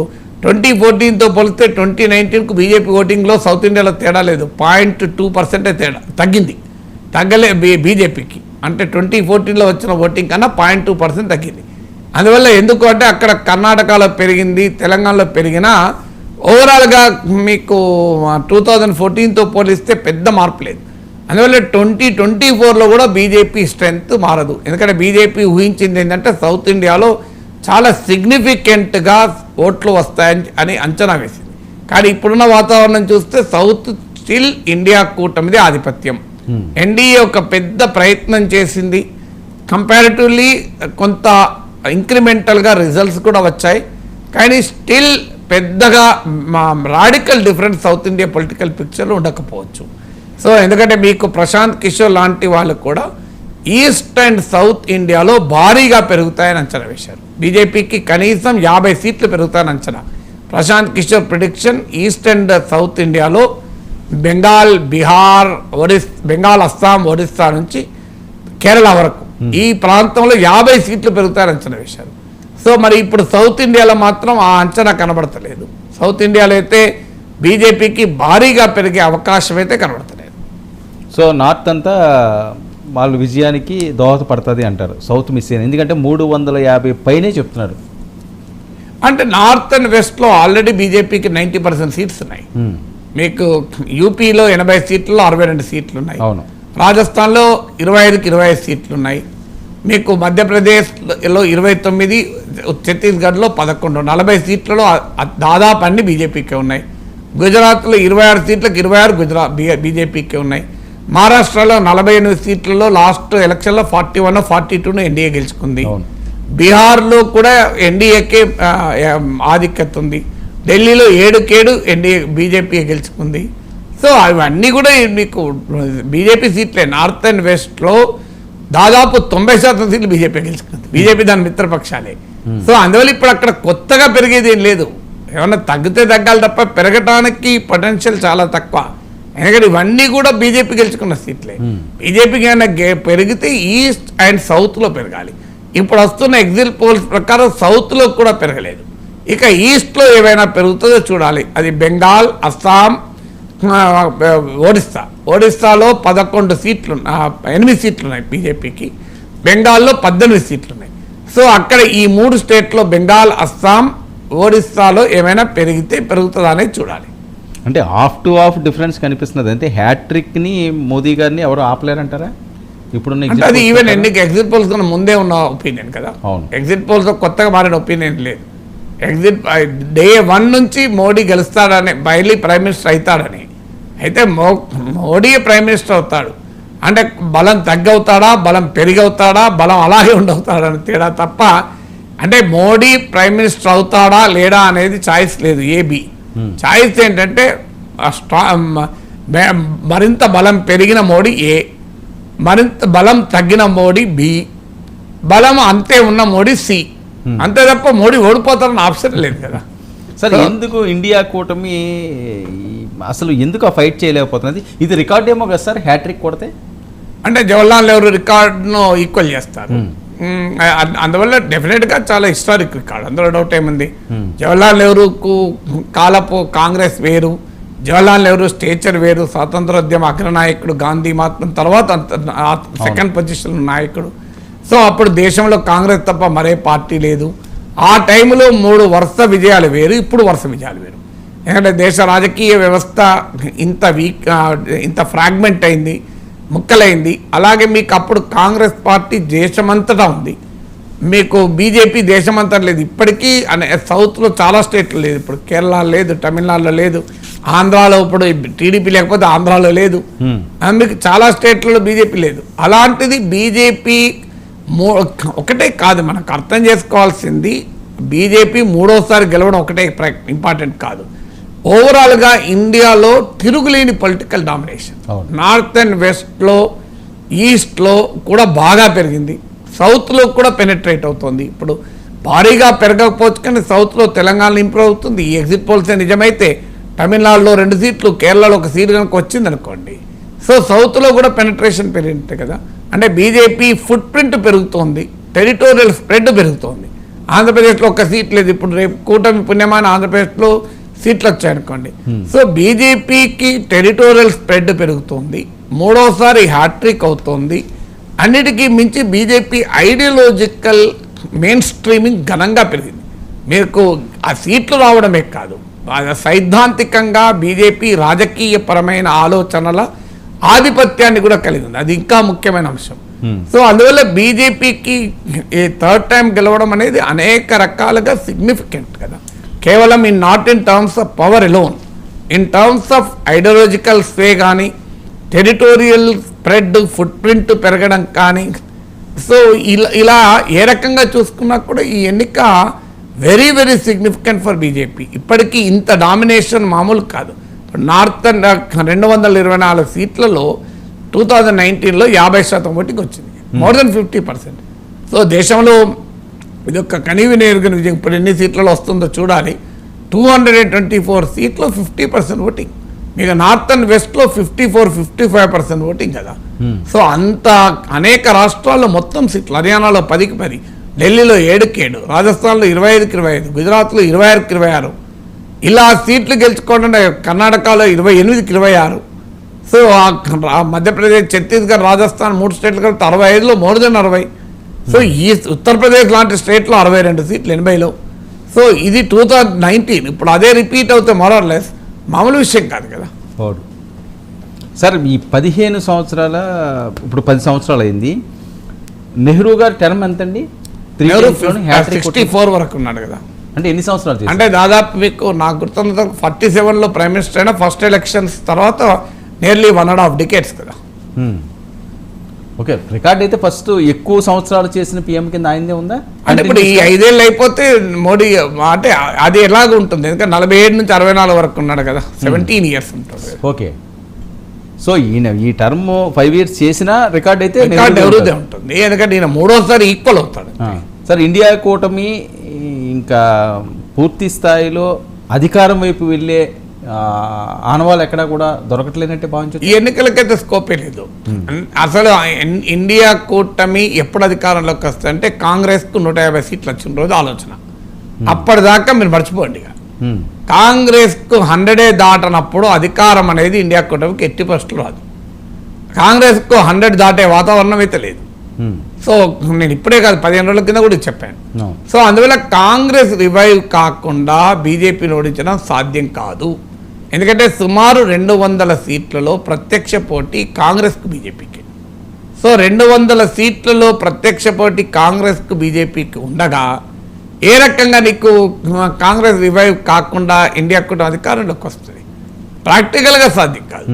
2014తో పోలిస్తే 2019కు బీజేపీ ఓటింగ్లో సౌత్ ఇండియాలో తేడా లేదు, 0.2% తేడా తగ్గింది. తగ్గలే బీజేపీకి. అంటే 2014లో వచ్చిన ఓటింగ్ కన్నా 0.2% తగ్గింది. అందువల్ల ఎందుకు అంటే అక్కడ కర్ణాటకలో పెరిగింది, తెలంగాణలో పెరిగినా ఓవరాల్గా మీకు 2014తో పోలిస్తే పెద్ద మార్పు లేదు. అందువల్ల 2024లో కూడా బీజేపీ స్ట్రెంగ్త్ మారదు. ఎందుకంటే బీజేపీ ఊహించింది ఏంటంటే సౌత్ ఇండియాలో చాలా సిగ్నిఫికెంట్గా ఓట్లు వస్తాయని అంచనా వేసింది. కానీ ఇప్పుడున్న వాతావరణం చూస్తే సౌత్ స్టిల్ ఇండియా కూటమిది ఆధిపత్యం. ఎన్డీఏ ఒక పెద్ద ప్రయత్నం చేసింది, కంపారిటివ్లీ కొంత ఇంక్రిమెంటల్గా రిజల్ట్స్ కూడా వచ్చాయి. కానీ స్టిల్ పెద్దగా radical difference south India political పిక్చర్లో ఉండకపోవచ్చు. సో ఎందుకంటే మీకు ప్రశాంత్ కిషోర్ లాంటి వాళ్ళు కూడా ఈస్ట్ అండ్ సౌత్ ఇండియాలో భారీగా పెరుగుతాయని అంచనా వేశారు. బీజేపీకి కనీసం 50 సీట్లు పెరుగుతాయని అంచనా. Prashant Kishor prediction east and south ఇండియాలో బెంగాల్, బీహార్, బెంగాల్, అస్సాం, ఒడిస్సా నుంచి కేరళ వరకు ఈ ప్రాంతంలో 50 సీట్లు పెరుగుతాయని అంచనా వేశారు. సో మరి ఇప్పుడు సౌత్ ఇండియాలో మాత్రం ఆ అంచనా కనబడతలేదు. సౌత్ ఇండియాలో అయితే బీజేపీకి భారీగా పెరిగే అవకాశం అయితే కనబడతలేదు. సో నార్త్ అంతా వాళ్ళు విజయానికి దోహదపడుతుంది అంటారు, సౌత్ మిస్ అయింది. ఎందుకంటే 350 పైనే చెప్తున్నారు. అంటే నార్త్ అండ్ వెస్ట్లో ఆల్రెడీ బీజేపీకి 90% సీట్స్ ఉన్నాయి. మీకు యూపీలో 80 సీట్లలో 62 సీట్లు ఉన్నాయి. అవును. రాజస్థాన్లో 25కి 25 సీట్లు ఉన్నాయి. మీకు మధ్యప్రదేశ్లో 29, ఛత్తీస్గఢ్లో 11, 40 సీట్లలో దాదాపు అన్ని బీజేపీకే ఉన్నాయి. గుజరాత్లో 26 సీట్లకు 26 బీజేపీకే ఉన్నాయి. మహారాష్ట్రలో 48 సీట్లలో లాస్ట్ ఎలక్షన్లో 41, 42 ఎన్డీఏ గెలుచుకుంది. బీహార్లో కూడా ఎన్డీఏకే ఆధిక్యత ఉంది. ఢిల్లీలో 7 ఎన్డీఏ బీజేపీ గెలుచుకుంది. సో అవన్నీ కూడా మీకు బీజేపీ సీట్లే. నార్త్ అండ్ వెస్ట్లో దాదాపు 90% సీట్లు బీజేపీ గెలుచుకుంది. బీజేపీ దాని మిత్రపక్షాలే. సో అందువల్ల ఇప్పుడు అక్కడ కొత్తగా పెరిగేది ఏం లేదు. ఏమన్నా తగ్గితే తగ్గాలి తప్ప పెరగటానికి పొటెన్షియల్ చాలా తక్కువ. ఎందుకంటే ఇవన్నీ కూడా బీజేపీ గెలుచుకున్న సీట్లే. బీజేపీకి ఏమైనా పెరిగితే ఈస్ట్ అండ్ సౌత్లో పెరగాలి. ఇప్పుడు వస్తున్న ఎగ్జిట్ పోల్స్ ప్రకారం సౌత్లో కూడా పెరగలేదు. ఇక ఈస్ట్లో ఏమైనా పెరుగుతుందో చూడాలి. అది బెంగాల్, అస్సాం, ఒడిస్సాలో 11 సీట్లు, 8 సీట్లు ఉన్నాయి బీజేపీకి. బెంగాల్లో 18 సీట్లు ఉన్నాయి. సో అక్కడ ఈ 3 స్టేట్లో బెంగాల్, అస్సాం, ఒడిస్సాలో ఏమైనా పెరుగుతుందా అనేది చూడాలి. అంటే ఆఫ్ డిఫరెన్స్ కనిపిస్తున్నది. అంటే హ్యాట్రిక్ని మోదీ గారిని ఎవరు ఆపలేరంటారా ఇప్పుడున్న? అంటే అది ఈవెన్ ఎగ్జిట్ పోల్స్ కన్నా ముందే ఉన్న ఒపీనియన్ కదా. ఎగ్జిట్ పోల్స్ కొత్తగా మారిన ఒపీనియన్ లేదు. ఎగ్జిట్ డే 1 నుంచి మోడీ గెలుస్తాడని, మళ్ళీ ప్రైమ్ మినిస్టర్ అవుతాడని. అయితే మోడీ ప్రైమ్ మినిస్టర్ అవుతాడు అంటే బలం తగ్గవుతాడా, బలం పెరిగవుతాడా, బలం అలాగే ఉండవుతాడని తేడా తప్ప, అంటే మోడీ ప్రైమ్ మినిస్టర్ అవుతాడా లేడా అనేది ఛాయిస్ లేదు. ఏబి ఛాయిస్ ఏంటంటే మరింత బలం పెరిగిన మోడీ ఏ, మరింత బలం తగ్గిన మోడీ బి, బలం అంతే ఉన్న మోడీ సి. అంతే తప్ప మోడీ ఓడిపోతారని ఆప్షన్ లేదు కదా. సరే, ఎందుకు ఇండియా కూటమి అసలు ఎందుకు ఆ ఫైట్ చేయలేకపోతున్నది? ఇది రికార్డ్ ఏమో కదా సార్, హ్యాట్రిక్ కొడితే. అంటే జవహర్లాల్ నెహ్రూ రికార్డును ఈక్వల్ చేస్తారు. అందువల్ల డెఫినెట్గా చాలా హిస్టారిక్ రికార్డ్, అందులో డౌట్ ఏముంది. జవహర్లాల్ నెహ్రూకు కాలపు కాంగ్రెస్ వేరు, జవహర్లాల్ నెహ్రూ స్టేచర్ వేరు, స్వాతంత్రోద్యమ అగ్రనాయకుడు, గాంధీ మాత్రం తర్వాత సెకండ్ పొజిషన్ నాయకుడు. సో అప్పుడు దేశంలో కాంగ్రెస్ తప్ప మరే పార్టీ లేదు. ఆ టైంలో 3 వరుస విజయాలు వేరు, ఇప్పుడు వరుస విజయాలు వేరు. ఎందుకంటే దేశ రాజకీయ వ్యవస్థ ఇంత ఫ్రాగ్మెంట్ అయింది, ముక్కలైంది. అలాగే మీకు అప్పుడు కాంగ్రెస్ పార్టీ దేశమంతటా ఉంది, మీకు బీజేపీ దేశమంతటా లేదు. ఇప్పటికీ సౌత్లో చాలా స్టేట్లు లేదు. ఇప్పుడు కేరళ లేదు, తమిళనాడులో లేదు, ఆంధ్రాలో ఇప్పుడు టీడీపీ లేకపోతే ఆంధ్రాలో లేదు, మీకు చాలా స్టేట్లలో బీజేపీ లేదు. అలాంటిది బీజేపీ ఒకటే కాదు, మనకు అర్థం చేసుకోవాల్సింది, బీజేపీ 3వసారి గెలవడం ఒకటే ఇంపార్టెంట్ కాదు. ఓవరాల్గా ఇండియాలో తిరుగులేని పొలిటికల్ డామినేషన్. నార్త్ అండ్ వెస్ట్లో, ఈస్ట్లో కూడా బాగా పెరిగింది, సౌత్లో కూడా పెనెట్రేట్ అవుతుంది. ఇప్పుడు భారీగా పెరగకపోవచ్చు కానీ సౌత్లో తెలంగాణలో ఇంప్రూవ్ అవుతుంది. ఈ ఎగ్జిట్ పోల్సే నిజమైతే తమిళనాడులో 2 సీట్లు, కేరళలో 1 సీటు కనుక వచ్చింది అనుకోండి. సో సౌత్లో కూడా పెనట్రేషన్ పెరిగింది కదా. అంటే బీజేపీ ఫుట్ ప్రింట్ పెరుగుతోంది, టెరిటోరియల్ స్ప్రెడ్ పెరుగుతోంది. ఆంధ్రప్రదేశ్లో 1 సీట్ లేదు. ఇప్పుడు రేపు కూటమి పుణ్యమాన ఆంధ్రప్రదేశ్లో సీట్లు వచ్చాయనుకోండి. సో బీజేపీకి టెరిటోరియల్ స్ప్రెడ్ పెరుగుతోంది, 3వసారి హ్యాట్రిక్ అవుతోంది. అన్నిటికీ మించి బీజేపీ ఐడియాలజికల్ మెయిన్ స్ట్రీమింగ్ ఘనంగా పెరిగింది. మీకు ఆ సీట్లు రావడమే కాదు, సైద్ధాంతికంగా బీజేపీ రాజకీయపరమైన ఆలోచనల ఆధిపత్యాన్ని కూడా కలిగి ఉంది. అది ఇంకా ముఖ్యమైన అంశం. సో అందువల్ల బీజేపీకి ఈ 3rd టైం గెలవడం అనేది అనేక రకాలుగా సిగ్నిఫికెంట్ కదా. కేవలం not in terms of power alone, in terms of ideological sway కానీ, టెరిటోరియల్ స్ప్రెడ్, ఫుట్ ప్రింట్ పెరగడం కానీ. సో ఇలా ఏ రకంగా చూసుకున్నా కూడా ఈ ఎన్నిక very very significant for BJP. ఇప్పటికీ ఇంత డామినేషన్ మామూలు కాదు. నార్త్ 224 సీట్లలో 2019లో 50% ఓటింగ్ వచ్చింది, మోర్ దెన్ 50%. సో దేశంలో ఇది ఒక కనీవినేరుగని విజయం. ఇప్పుడు ఎన్ని సీట్లలో వస్తుందో చూడాలి. 224 సీట్లో 50% ఓటింగ్. మీకు నార్త్ అండ్ వెస్ట్లో 54-55% ఓటింగ్ కదా. సో అంత అనేక రాష్ట్రాల్లో మొత్తం సీట్లు, హర్యానాలో 10కి 10, ఢిల్లీలో 7కి 7, రాజస్థాన్లో 25కి 25, గుజరాత్లో 26కి 26, ఇలా సీట్లు గెలుచుకోవడం. కర్ణాటకలో 28కి 26. సో మధ్యప్రదేశ్, ఛత్తీస్గఢ్, రాజస్థాన్ 3 స్టేట్లు కలిపి 65లో మోర్ దెన్ 60. సో ఈ ఉత్తరప్రదేశ్ లాంటి స్టేట్లో 62 సీట్లు 80లో. సో ఇది 2019. ఇప్పుడు అదే రిపీట్ అవుతే మోరర్లెస్ మామూలు విషయం కాదు కదా. సార్ ఈ 15 సంవత్సరాల, ఇప్పుడు 10 సంవత్సరాలు అయింది, నెహ్రూ గారి టర్మ్ ఎంతండి? 3 times లోనే hat-trick కొట్టారు. 64 వరకు ఉన్నాడు కదా. అంటే ఎన్ని సంవత్సరాలు చేశారు? అంటే దాదాపు మీకు నాకు గుర్తున్న 47లో ప్రైమ్ మినిస్టర్ అయినా ఫస్ట్ ఎలక్షన్స్ తర్వాత నియర్లీ 1.5 decades కదా. ఓకే, రికార్డ్ అయితే ఫస్ట్ ఎక్కువ సంవత్సరాలు చేసిన పిఎం కింద ఆయనదే ఉందా? అంటే ఇప్పుడు ఈ 5 ఏళ్ళు అయిపోతే మోడీ అంటే అది ఎలాగ ఉంటుంది, ఎందుకంటే 47 నుంచి 64 వరకు ఉన్నాడు కదా, 17 years ఉంటుంది. ఓకే, సో ఈయన ఈ టర్మ్ 5 years చేసిన రికార్డ్ అయితే నెహ్రూదే ఉంటుంది, ఎందుకంటే ఈయన 3వసారి ఈక్వల్ అవుతాడు. సార్, ఇండియా కూటమి ఇంకా పూర్తి స్థాయిలో అధికారం వైపు వెళ్ళే ఆనవాళ్ళు ఎక్కడా కూడా దొరకట్లేదంటే భావించవచ్చు. ఈ ఎన్నికలకైతే స్కోపే లేదు. అసలు ఇండియా కూటమి ఎప్పుడు అధికారంలోకి వస్తుందంటే కాంగ్రెస్కు 150 సీట్లు వచ్చిన రోజు ఆలోచన. అప్పటిదాకా మీరు మర్చిపోండి. కాంగ్రెస్కు 100 దాటనప్పుడు అధికారం అనేది ఇండియా కూటమికి ఎట్టి పరిస్థితులు రాదు. కాంగ్రెస్కు 100 దాటే వాతావరణం అయితే లేదు. సో నేను ఇప్పుడే కాదు 15 రోజుల కింద కూడా చెప్పాను. సో అందువల్ల కాంగ్రెస్ రివైవ్ కాకుండా బీజేపీని ఓడించడం సాధ్యం కాదు. ఎందుకంటే సుమారు 200 సీట్లలో ప్రత్యక్ష పోటీ కాంగ్రెస్కు బీజేపీకి. సో 200 సీట్లలో ప్రత్యక్ష పోటీ కాంగ్రెస్కు బీజేపీకి ఉండగా ఏ రకంగా నీకు కాంగ్రెస్ రివైవ్ కాకుండా ఇండియా కూడా అధికారంలోకి వస్తుంది? ప్రాక్టికల్గా సాధ్యం కాదు.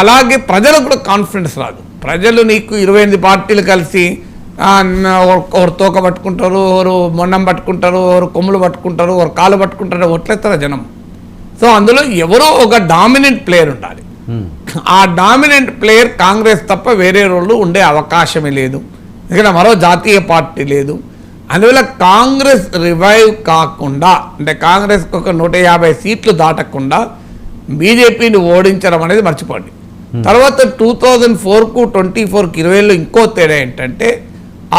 అలాగే ప్రజలకు కూడా కాన్ఫిడెన్స్ రాదు. ప్రజలు నీకు 28 పార్టీలు కలిసి ఒకరు తోక పట్టుకుంటారు, ఒకరు మొండం పట్టుకుంటారు, ఒకరు కొమ్ములు పట్టుకుంటారు, ఒకరు కాలు పట్టుకుంటారు, ఒట్లేస్తారు జనం. సో అందులో ఎవరో ఒక డామినెంట్ ప్లేయర్ ఉండాలి. ఆ డామినెంట్ ప్లేయర్ కాంగ్రెస్ తప్ప వేరే రోడ్లు ఉండే అవకాశమే లేదు, ఎందుకంటే మరో జాతీయ పార్టీ లేదు. అందువల్ల కాంగ్రెస్ రివైవ్ కాకుండా, అంటే కాంగ్రెస్కి ఒక 150 సీట్లు దాటకుండా బీజేపీని ఓడించడం అనేది మర్చిపోండి. తర్వాత 2004కు 24కి 20లో ఇంకో తేడా ఏంటంటే,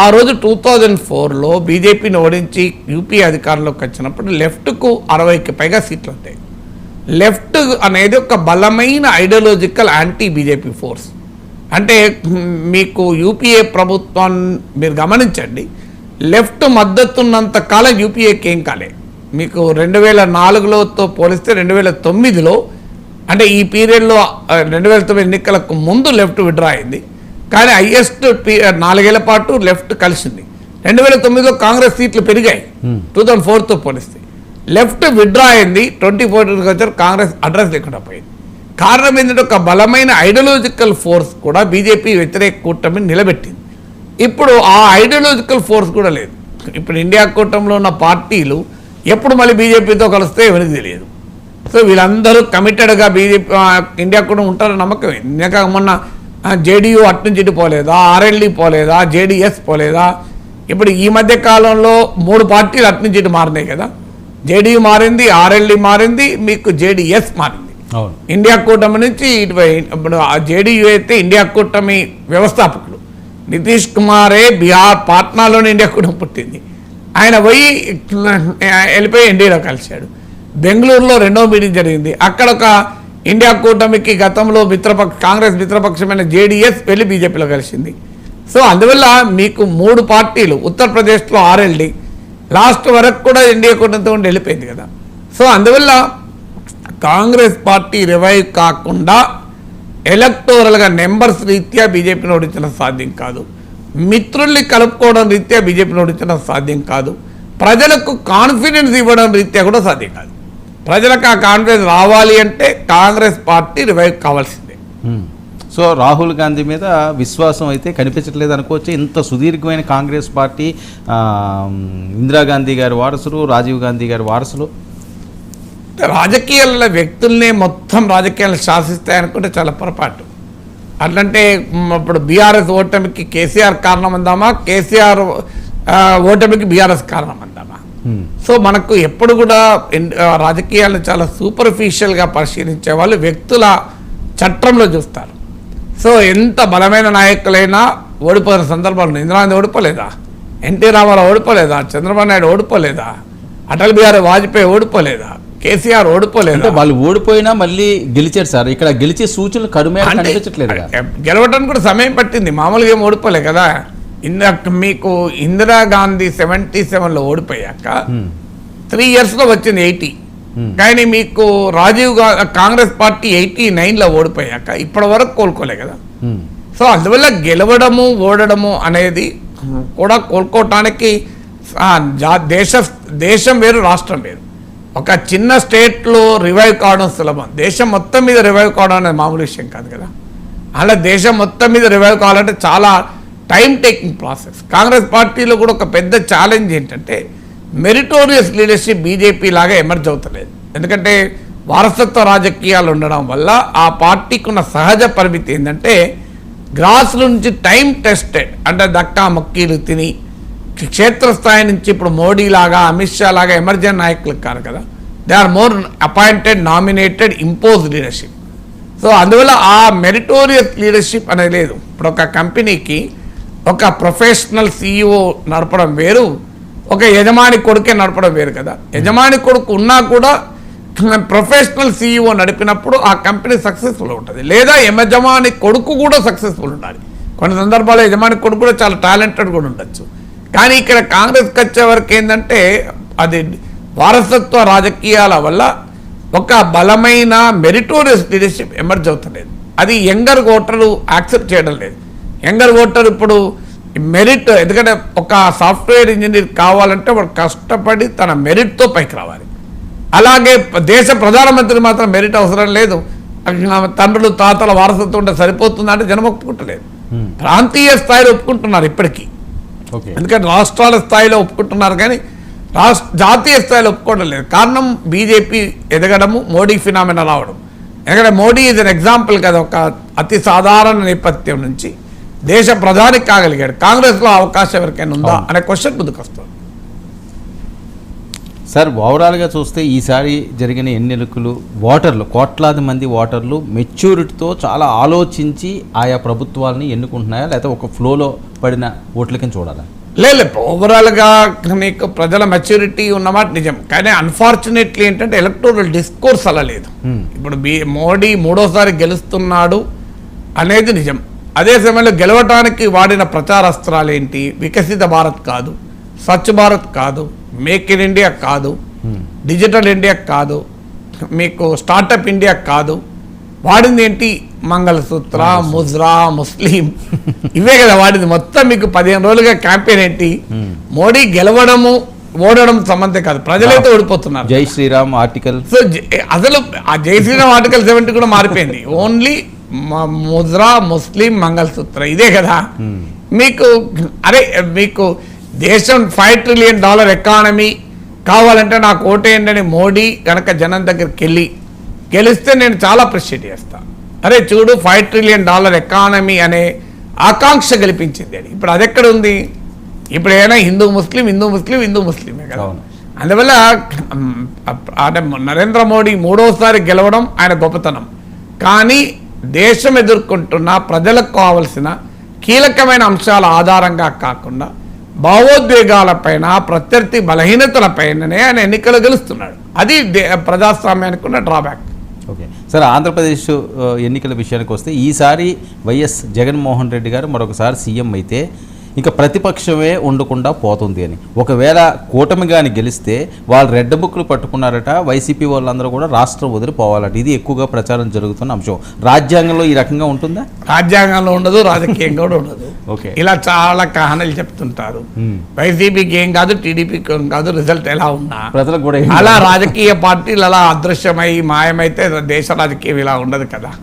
ఆ రోజు 2004లో బీజేపీని ఓడించి యూపీ అధికారంలోకి వచ్చినప్పుడు లెఫ్ట్కు 60కి పైగా సీట్లు ఉంటాయి. లెఫ్ట్ అనేది ఒక బలమైన ఐడియాలజికల్ యాంటీ బీజేపీ ఫోర్స్. అంటే మీకు యూపీఏ ప్రభుత్వాన్ని మీరు గమనించండి, లెఫ్ట్ మద్దతున్నంత కాలం యూపీఏకి ఏం కాలే. మీకు 2004లోతో పోలిస్తే 2009లో, అంటే ఈ పీరియడ్లో 2009 ఎన్నికలకు ముందు లెఫ్ట్ విడ్రా అయింది. కానీ హైయెస్ట్ 4 ఏళ్ల పాటు లెఫ్ట్ కలిసింది. 2009లో కాంగ్రెస్ సీట్లు పెరిగాయి 2004తో పోలిస్తే. లెఫ్ట్ విడ్రా అయింది, 2014కి వచ్చారు, కాంగ్రెస్ అడ్రస్ లేకుండా పోయింది. కారణం ఏంటంటే ఒక బలమైన ఐడియాలజికల్ ఫోర్స్ కూడా బీజేపీ వ్యతిరేక కూటమిని నిలబెట్టింది. ఇప్పుడు ఆ ఐడియాలజికల్ ఫోర్స్ కూడా లేదు. ఇప్పుడు ఇండియా కూటమిలో ఉన్న పార్టీలు ఎప్పుడు మళ్ళీ బీజేపీతో కలిస్తే ఎవరికి తెలియదు. సో వీళ్ళందరూ కమిటెడ్గా బీజేపీ ఇండియా కూడా ఉంటారని నమ్మకమే. ఇంకా మొన్న జేడీయూ అట్నుంచి ఇటు పోలేదా, ఆర్ఎల్డీ పోలేదా, జేడీఎస్ పోలేదా? ఇప్పుడు ఈ మధ్య కాలంలో 3 పార్టీలు అట్నుంచి ఇటు మారినాయి కదా. జేడీయూ మారింది, ఆర్ఎల్డీ మారింది, మీకు జేడీఎస్ మారింది. ఇండియా కూటమి నుంచి ఇటు ఇప్పుడు జేడీయూ అయితే ఇండియా కూటమి వ్యవస్థాపకులు నితీష్ కుమారే బీహార్ పాట్నాలోనే ఇండియా కూటమి పుట్టింది. ఆయన పోయి వెళ్ళిపోయి ఎన్డీఏలో కలిశాడు. బెంగళూరులో 2వ మీటింగ్ జరిగింది. అక్కడ ఒక ఇండియా కూటమికి గతంలో కాంగ్రెస్ మిత్రపక్షమైన జేడీఎస్ వెళ్ళి బీజేపీలో కలిసింది. సో అందువల్ల మీకు 3 పార్టీలు, ఉత్తరప్రదేశ్లో ఆర్ఎల్డీ లాస్ట్ వరకు కూడా ఇండియా కూటమితో ఉండి వెళ్ళిపోయింది కదా. సో అందువల్ల కాంగ్రెస్ పార్టీ రివైవ్ కాకుండా ఎలక్టోరల్గా నెంబర్స్ రీత్యా బీజేపీని ఓడించడం సాధ్యం కాదు. మిత్రుల్ని కలుపుకోవడం రీత్యా బీజేపీని ఓడించడం సాధ్యం కాదు. ప్రజలకు కాన్ఫిడెన్స్ ఇవ్వడం రీత్యా కూడా సాధ్యం కాదు. ప్రజలకు ఆ కాన్ఫిడెన్స్ రావాలి అంటే కాంగ్రెస్ పార్టీ రివైవ్ కావాల్సిందే. సో రాహుల్ గాంధీ మీద విశ్వాసం అయితే కనిపించట్లేదు అనుకోవచ్చు. ఇంత సుదీర్ఘమైన కాంగ్రెస్ పార్టీ, ఇందిరాగాంధీ గారి వారసులు, రాజీవ్ గాంధీ గారి వారసులు, రాజకీయాల వ్యక్తుల్నే మొత్తం రాజకీయాలు శాసిస్తాయనుకుంటే చాలా పొరపాటు. అట్లంటే ఇప్పుడు బీఆర్ఎస్ ఓటమికి కేసీఆర్ కారణం అందామా, కేసీఆర్ ఓటమికి బీఆర్ఎస్ కారణం అందామా? సో మనకు ఎప్పుడు కూడా రాజకీయాలను చాలా సూపర్ఫిషియల్గా పరిశీలించే వాళ్ళు వ్యక్తుల చట్రంలో చూస్తారు. సో ఎంత బలమైన నాయకులైనా ఓడిపోయిన సందర్భాలు, ఇందిరాగాంధీ ఓడిపోలేదా, ఎన్టీ రామారావు ఓడిపోలేదా, చంద్రబాబు నాయుడు ఓడిపోలేదా, అటల్ బిహారీ వాజ్పేయి ఓడిపోలేదా, కేసీఆర్ ఓడిపోలేదు. వాళ్ళు ఓడిపోయినా మళ్ళీ గెలిచారు సార్. ఇక్కడ గెలిచే సూచనలు కడుమే కనిపించట్లేదు. గెలవడానికి కూడా సమయం పట్టింది, మామూలుగా ఏం ఓడిపోలే కదా. మీకు ఇందిరాగాంధీ 77లో ఓడిపోయాక 3 yearsలో వచ్చింది 80. కానీ మీకు కాంగ్రెస్ పార్టీ 89లో ఓడిపోయాక ఇప్పటి వరకు కోలుకోలే కదా. సో అందువల్ల గెలవడము ఓడడము అనేది కూడా కోలుకోవటానికి దేశం వేరు, రాష్ట్రం వేరు. ఒక చిన్న స్టేట్లో రివైవ్ కావడం సులభం, దేశం మొత్తం మీద రివైవ్ కావడం అనేది మామూలు విషయం కాదు కదా. అలా దేశం మొత్తం మీద రివైవ్ కావాలంటే చాలా టైం టేకింగ్ ప్రాసెస్. కాంగ్రెస్ పార్టీలో కూడా ఒక పెద్ద ఛాలెంజ్ ఏంటంటే మెరిటోరియస్ లీడర్షిప్ బీజేపీ లాగా ఎమర్జ్ అవుతలేదు. ఎందుకంటే వారసత్వ రాజకీయాలు ఉండడం వల్ల ఆ పార్టీకి ఉన్న సహజ పరిమితి ఏంటంటే గ్రాస్ నుంచి టైం టెస్టెడ్, అంటే దక్కా మక్కీలు తిని క్షేత్రస్థాయి నుంచి ఇప్పుడు మోడీ లాగా అమిత్ షా లాగా ఎమర్జెంట్ నాయకులు కాదు కదా. They are more appointed, nominated, impose leadership. So అందువల్ల ఆ మెరిటోరియస్ లీడర్షిప్ అనేది లేదు. ఇప్పుడు ఒక కంపెనీకి ఒక ప్రొఫెషనల్ CEO నడపడం వేరు, ఒక యజమాని కొడుకే నడపడం వేరు కదా. యజమాని కొడుకు ఉన్నా కూడా ప్రొఫెషనల్ CEO నడిపినప్పుడు ఆ కంపెనీ సక్సెస్ఫుల్ ఉంటుంది, లేదా యజమాని కొడుకు కూడా సక్సెస్ఫుల్ ఉండాలి. కొన్ని సందర్భాల్లో యజమాని కొడుకు కూడా చాలా టాలెంటెడ్ కూడా ఉండొచ్చు. కానీ ఇక్కడ కాంగ్రెస్కి వచ్చే వరకు ఏంటంటే అది వారసత్వ రాజకీయాల వల్ల ఒక బలమైన మెరిటోరియస్ లీడర్షిప్ ఎమర్జ్ అవుతలేదు. అది యంగర్ ఓటరు యాక్సెప్ట్ చేయడం లేదు. యంగర్ ఓటర్ ఇప్పుడు మెరిట్, ఎందుకంటే ఒక సాఫ్ట్వేర్ ఇంజనీర్ కావాలంటే వాడు కష్టపడి తన మెరిట్తో పైకి రావాలి. అలాగే దేశ ప్రధానమంత్రి మాత్రం మెరిట్ అవసరం లేదు, తండ్రులు తాతల వారసత్వం ఉంటే సరిపోతుందంటే జనం ఒప్పుకుంటలేదు. ప్రాంతీయ స్థాయిలో ఒప్పుకుంటున్నారు ఇప్పటికీ, ఎందుకంటే రాష్ట్రాల స్థాయిలో ఒప్పుకుంటున్నారు కానీ జాతీయ స్థాయిలో ఒప్పుకోవడం లేదు. కారణం బీజేపీ ఎదగడము, మోడీ ఫినామినా రావడం. ఎందుకంటే మోడీ ఈజ్ అన్ ఎగ్జాంపుల్ కదా, ఒక అతి సాధారణ నేపథ్యం నుంచి దేశ ప్రధానికి కాగలిగాడు. కాంగ్రెస్లో అవకాశం ఎవరికైనా ఉందా అనే క్వశ్చన్ ముందుకు వస్తుంది. సార్, ఓవరాల్గా చూస్తే ఈసారి జరిగిన ఎన్నికలు ఓటర్లు, కోట్లాది మంది ఓటర్లు మెచ్యూరిటీతో చాలా ఆలోచించి ఆయా ప్రభుత్వాలని ఎన్నుకుంటున్నాయా, లేకపోతే ఒక ఫ్లోలో పడిన ఓట్ల కింద చూడాలా? లేదు, ఓవరాల్గా మీకు ప్రజల మెచ్యూరిటీ ఉన్నమాట నిజం. కానీ అన్ఫార్చునేట్లీ ఏంటంటే ఎలక్టోరల్ డిస్కోర్స్ అలా లేదు. ఇప్పుడు మోడీ మూడోసారి గెలుస్తున్నాడు అనేది నిజం. అదే సమయంలో గెలవటానికి వాడిన ప్రచారాస్త్రాలు ఏంటి? వికసిత భారత్ కాదు, స్వచ్ఛ భారత్ కాదు, మేక్ ఇన్ ఇండియా కాదు, డిజిటల్ ఇండియా కాదు, మీకు స్టార్టప్ ఇండియా కాదు. వాడింది ఏంటి? మంగళసూత్ర, ముజ్రా, ముస్లిం, ఇవే కదా వాడింది. మొత్తం మీకు 15 రోజులుగా క్యాంపెయిన్ ఏంటి? మోడీ గెలవడము ఓడడం సంబంధం కాదు, ప్రజలైతే ఓడిపోతున్నారు. జై శ్రీరామ్ ఆర్టికల్, సో అసలు ఆ జై శ్రీరామ్ ఆర్టికల్ 70 కూడా మారిపోయింది. ఓన్లీ ముజ్రా, ముస్లిం, మంగళసూత్ర, ఇదే కదా మీకు. అరే మీకు దేశం $5 ట్రిలియన్ ఎకానమీ కావాలంటే నాకు ఓటేయండి అని మోడీ కనుక జనం దగ్గరికి గెలిస్తే నేను చాలా అప్రిషియేట్ చేస్తాను. అరే చూడు, $5 ట్రిలియన్ ఎకానమీ అనే ఆకాంక్ష గెలిపించింది అని. ఇప్పుడు అది ఎక్కడ ఉంది? ఇప్పుడు ఏదైనా హిందూ ముస్లిం, హిందూ ముస్లిం, హిందూ ముస్లిమే కదా. అందువల్ల అంటే నరేంద్ర మోడీ మూడోసారి గెలవడం ఆయన గొప్పతనం. కానీ దేశం ఎదుర్కొంటున్న ప్రజలకు కావలసిన కీలకమైన అంశాల ఆధారంగా కాకుండా భావోద్వేగాలపైన, ప్రత్యర్థి బలహీనతలపైననే ఆయన ఎన్నికలు గెలుస్తున్నాడు. అది ప్రజాస్వామ్యానికి ఉన్న డ్రాబ్యాక్. ఓకే సార్, ఆంధ్రప్రదేశ్ ఎన్నికల విషయానికి వస్తే ఈసారి వైఎస్ జగన్మోహన్ రెడ్డి గారు మరొకసారి సీఎం అయితే ఇక ప్రతిపక్షమే ఉండకుండా పోతుంది అని. ఒకవేళ కూటమి కానీ గెలిస్తే వాళ్ళు రెడ్ బుక్లు పట్టుకున్నారట, వైసీపీ వాళ్ళందరూ కూడా రాష్ట్రం వదిలిపోవాలట. ఇది ఎక్కువగా ప్రచారం జరుగుతున్న అంశం. రాజ్యాంగంలో ఈ రకంగా ఉంటుందా? రాజ్యాంగంలో ఉండదు, రాజకీయంగా కూడా ఉండదు. ఓకే, ఇలా చాలా కహానీలు చెప్తుంటారు. వైసీపీకి ఏం కాదు, టీడీపీకి ఏం కాదు, రిజల్ట్ ఎలా ఉన్నా ప్రజలకు కూడా అలా రాజకీయ పార్టీలు అలా అదృశ్యమై మాయమైతే దేశ రాజకీయం ఇలా ఉండదు కదా.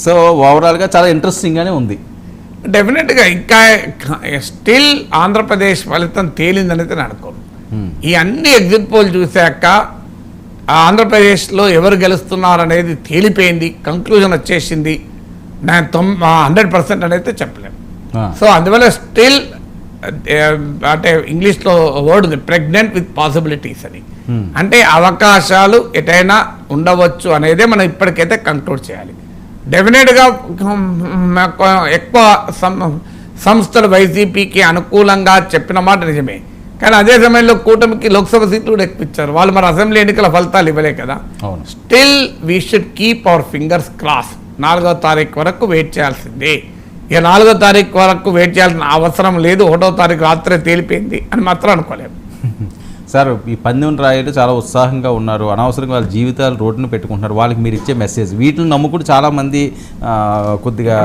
సో ఓవరాల్గా చాలా ఇంట్రెస్టింగ్గానే ఉంది. డెఫినెట్గా ఇంకా స్టిల్ ఆంధ్రప్రదేశ్ ఫలితం తేలిందని నేను అనుకోను. ఈ అన్ని ఎగ్జిట్ పోల్ చూశాక ఆంధ్రప్రదేశ్లో ఎవరు గెలుస్తున్నారనేది తేలిపోయింది, కంక్లూజన్ వచ్చేసింది. నేను 100% అనేది చెప్పలేము. సో అందువల్ల స్టిల్ అంటే ఇంగ్లీష్లో వర్డ్ ఉంది, ప్రెగ్నెంట్ విత్ పాసిబిలిటీస్ అని. అంటే అవకాశాలు ఎటైనా ఉండవచ్చు అనేదే మనం ఇప్పటికైతే కంక్లూడ్ చేయాలి. డెఫినెట్గా ఎక్కువ సంస్థలు వైసీపీకి అనుకూలంగా చెప్పిన మాట నిజమే. కానీ అదే సమయంలో కూటమికి లోక్సభ సీట్లు కూడా ఎక్కువ ఇచ్చారు వాళ్ళు. మరి అసెంబ్లీ ఎన్నికల ఫలితాలు ఇవ్వలే కదా. Still we should keep our fingers cross. 4వ తారీఖు వరకు వెయిట్ చేయాల్సిందే. ఇక 4వ తారీఖు వరకు వెయిట్ చేయాల్సిన అవసరం లేదు. 1వ తారీఖు రాత్రే తేలిపోయింది అని మాత్రం అనుకోలేము. సార్ ఈ పందెం రాయలు చాలా ఉత్సాహంగా ఉన్నారు, అనవసరంగా వాళ్ళ జీవితాలు రోడ్డును పెట్టుకుంటున్నారు, వాళ్ళకి మీరు ఇచ్చే మెసేజ్ వీటిని నమ్ముకుంటూ చాలామంది కొద్దిగా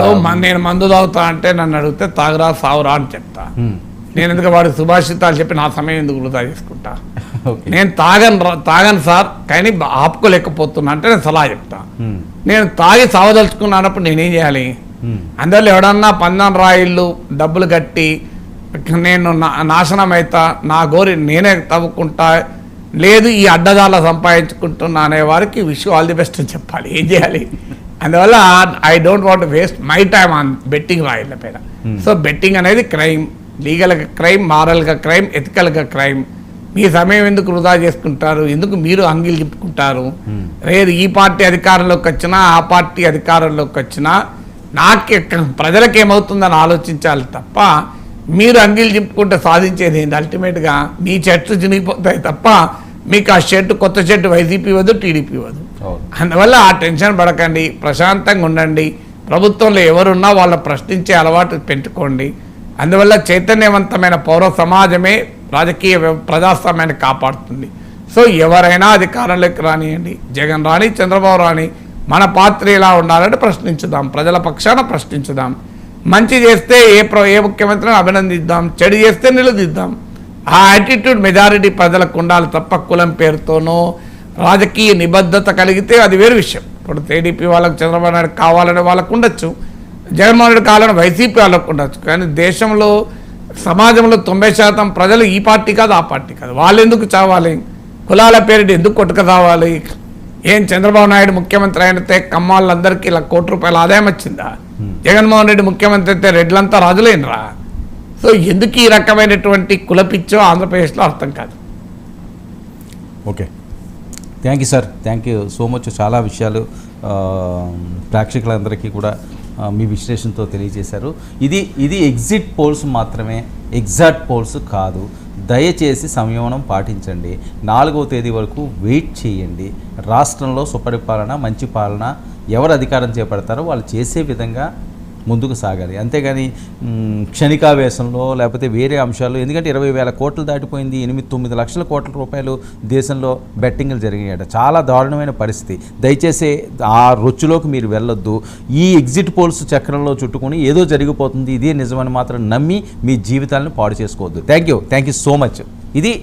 నేను మందు తాగుతా అంటే నన్ను అడిగితే తాగురా సావురా అని చెప్తా. నేను ఎందుకు వాడి సుభాషితాలు చెప్పి నా సమయం ఎందుకు వృధా చేసుకుంటా? నేను తాగను సార్ కానీ ఆపుకోలేకపోతున్నా అంటే నేను సలహా చెప్తా. నేను తాగి సావదలుచుకున్నప్పుడు నేనేం చేయాలి? అందువల్ల ఎవడన్నా పందెం రాయిళ్ళు డబ్బులు కట్టి నేను నాశనం అవుతా, నా గోరి నేనే తవ్వుకుంటా, లేదు ఈ అడ్డదాల సంపాదించుకుంటున్నా అనే వారికి విష్ ఆల్ ది బెస్ట్ అని చెప్పాలి. ఏం చేయాలి? అందువల్ల I don't want waste my time on betting రాయిళ్ళ పైన. సో బెట్టింగ్ అనేది క్రైమ్, లీగల్గా క్రైమ్, మారల్గా క్రైమ్, ఎథికల్గా క్రైమ్. మీ సమయం ఎందుకు వృధా చేసుకుంటారు? ఎందుకు మీరు అంగిలు చెప్పుకుంటారు? లేదు ఈ పార్టీ అధికారంలోకి వచ్చినా ఆ పార్టీ అధికారంలోకి వచ్చినా ప్రజలకు ఏమవుతుందని ఆలోచించాలి తప్ప మీరు అంగిలు చెప్పుకుంటే సాధించేది ఏంటి? అల్టిమేట్గా మీ చెట్లు చినిగిపోతాయి తప్ప మీకు ఆ షర్టు కొత్త షర్టు వైసీపీ వద్దు, టీడీపీ వద్దు. అందువల్ల ఆ టెన్షన్ పడకండి, ప్రశాంతంగా ఉండండి. ప్రభుత్వంలో ఎవరున్నా వాళ్ళ ప్రశ్నించే అలవాటు పెంచుకోండి. అందువల్ల చైతన్యవంతమైన పౌర సమాజమే రాజకీయ ప్రజాస్వామ్యాన్ని కాపాడుతుంది. సో ఎవరైనా అధికారంలోకి రానియండి, జగన్ రాని, చంద్రబాబు రాని, మన పాత్ర ఎలా ఉండాలంటే ప్రశ్నించుదాం, ప్రజల పక్షాన ప్రశ్నించుదాం. మంచి చేస్తే ఏ ముఖ్యమంత్రిని అభినందిద్దాం, చెడు చేస్తే నిలదీద్దాం. ఆ యాటిట్యూడ్ మెజారిటీ ప్రజలకు ఉండాలి తప్ప కులం పేరుతోనో రాజకీయ నిబద్ధత కలిగితే అది వేరు విషయం. ఇప్పుడు టీడీపీ వాళ్ళకు చంద్రబాబు నాయుడు కావాలనే వాళ్ళకు ఉండొచ్చు, జగన్మోహన్ రెడ్డి కావాలని వైసీపీ వాళ్ళకు ఉండొచ్చు. కానీ దేశంలో సమాజంలో 90% ప్రజలు ఈ పార్టీ కాదు ఆ పార్టీ కాదు. వాళ్ళు ఎందుకు చావాలి? కులాల పేరిట ఎందుకు కొట్టుక చావాలి? ఏం చంద్రబాబు నాయుడు ముఖ్యమంత్రి అయినతే కమ్మాళ్ళందరికీ ఇలా ₹1 ఆదాయం వచ్చిందా? జగన్మోహన్ రెడ్డి ముఖ్యమంత్రి అయితే రెడ్లంతా రాజులేనరా? సో ఎందుకు ఈ రకమైనటువంటి కులపిచ్చో ఆంధ్రప్రదేశ్లో అర్థం కాదు. Okay, thank you sir, thank you so much. చాలా విషయాలు ప్రేక్షకులందరికీ కూడా మీ విశ్లేషణతో తెలియజేశారు. ఇది ఎగ్జిట్ పోల్స్ మాత్రమే, ఎగ్జాక్ట్ పోల్స్ కాదు. దయచేసి సంయమనం పాటించండి. 4వ తేదీ వరకు వెయిట్ చేయండి. రాష్ట్రంలో సుపరిపాలన, మంచి పాలన ఎవరు అధికారం చేపడతారో వాళ్ళు చేసే విధంగా ముందుకు సాగాలి. అంతేగాని క్షణికావేశంలో లేకపోతే వేరే అంశాలు, ఎందుకంటే 20,000 కోట్లు దాటిపోయింది, 8-9 లక్షల కోట్ల రూపాయలు దేశంలో బెట్టింగ్లు జరిగాయట. చాలా దారుణమైన పరిస్థితి. దయచేసి ఆ రొచ్చులోకి మీరు వెళ్ళొద్దు. ఈ ఎగ్జిట్ పోల్స్ చక్రంలో చుట్టుకొని ఏదో జరిగిపోతుంది, ఇదే నిజమని మాత్రం నమ్మి మీ జీవితాలను పాడు చేసుకోవద్దు. Thank you so much. ఇది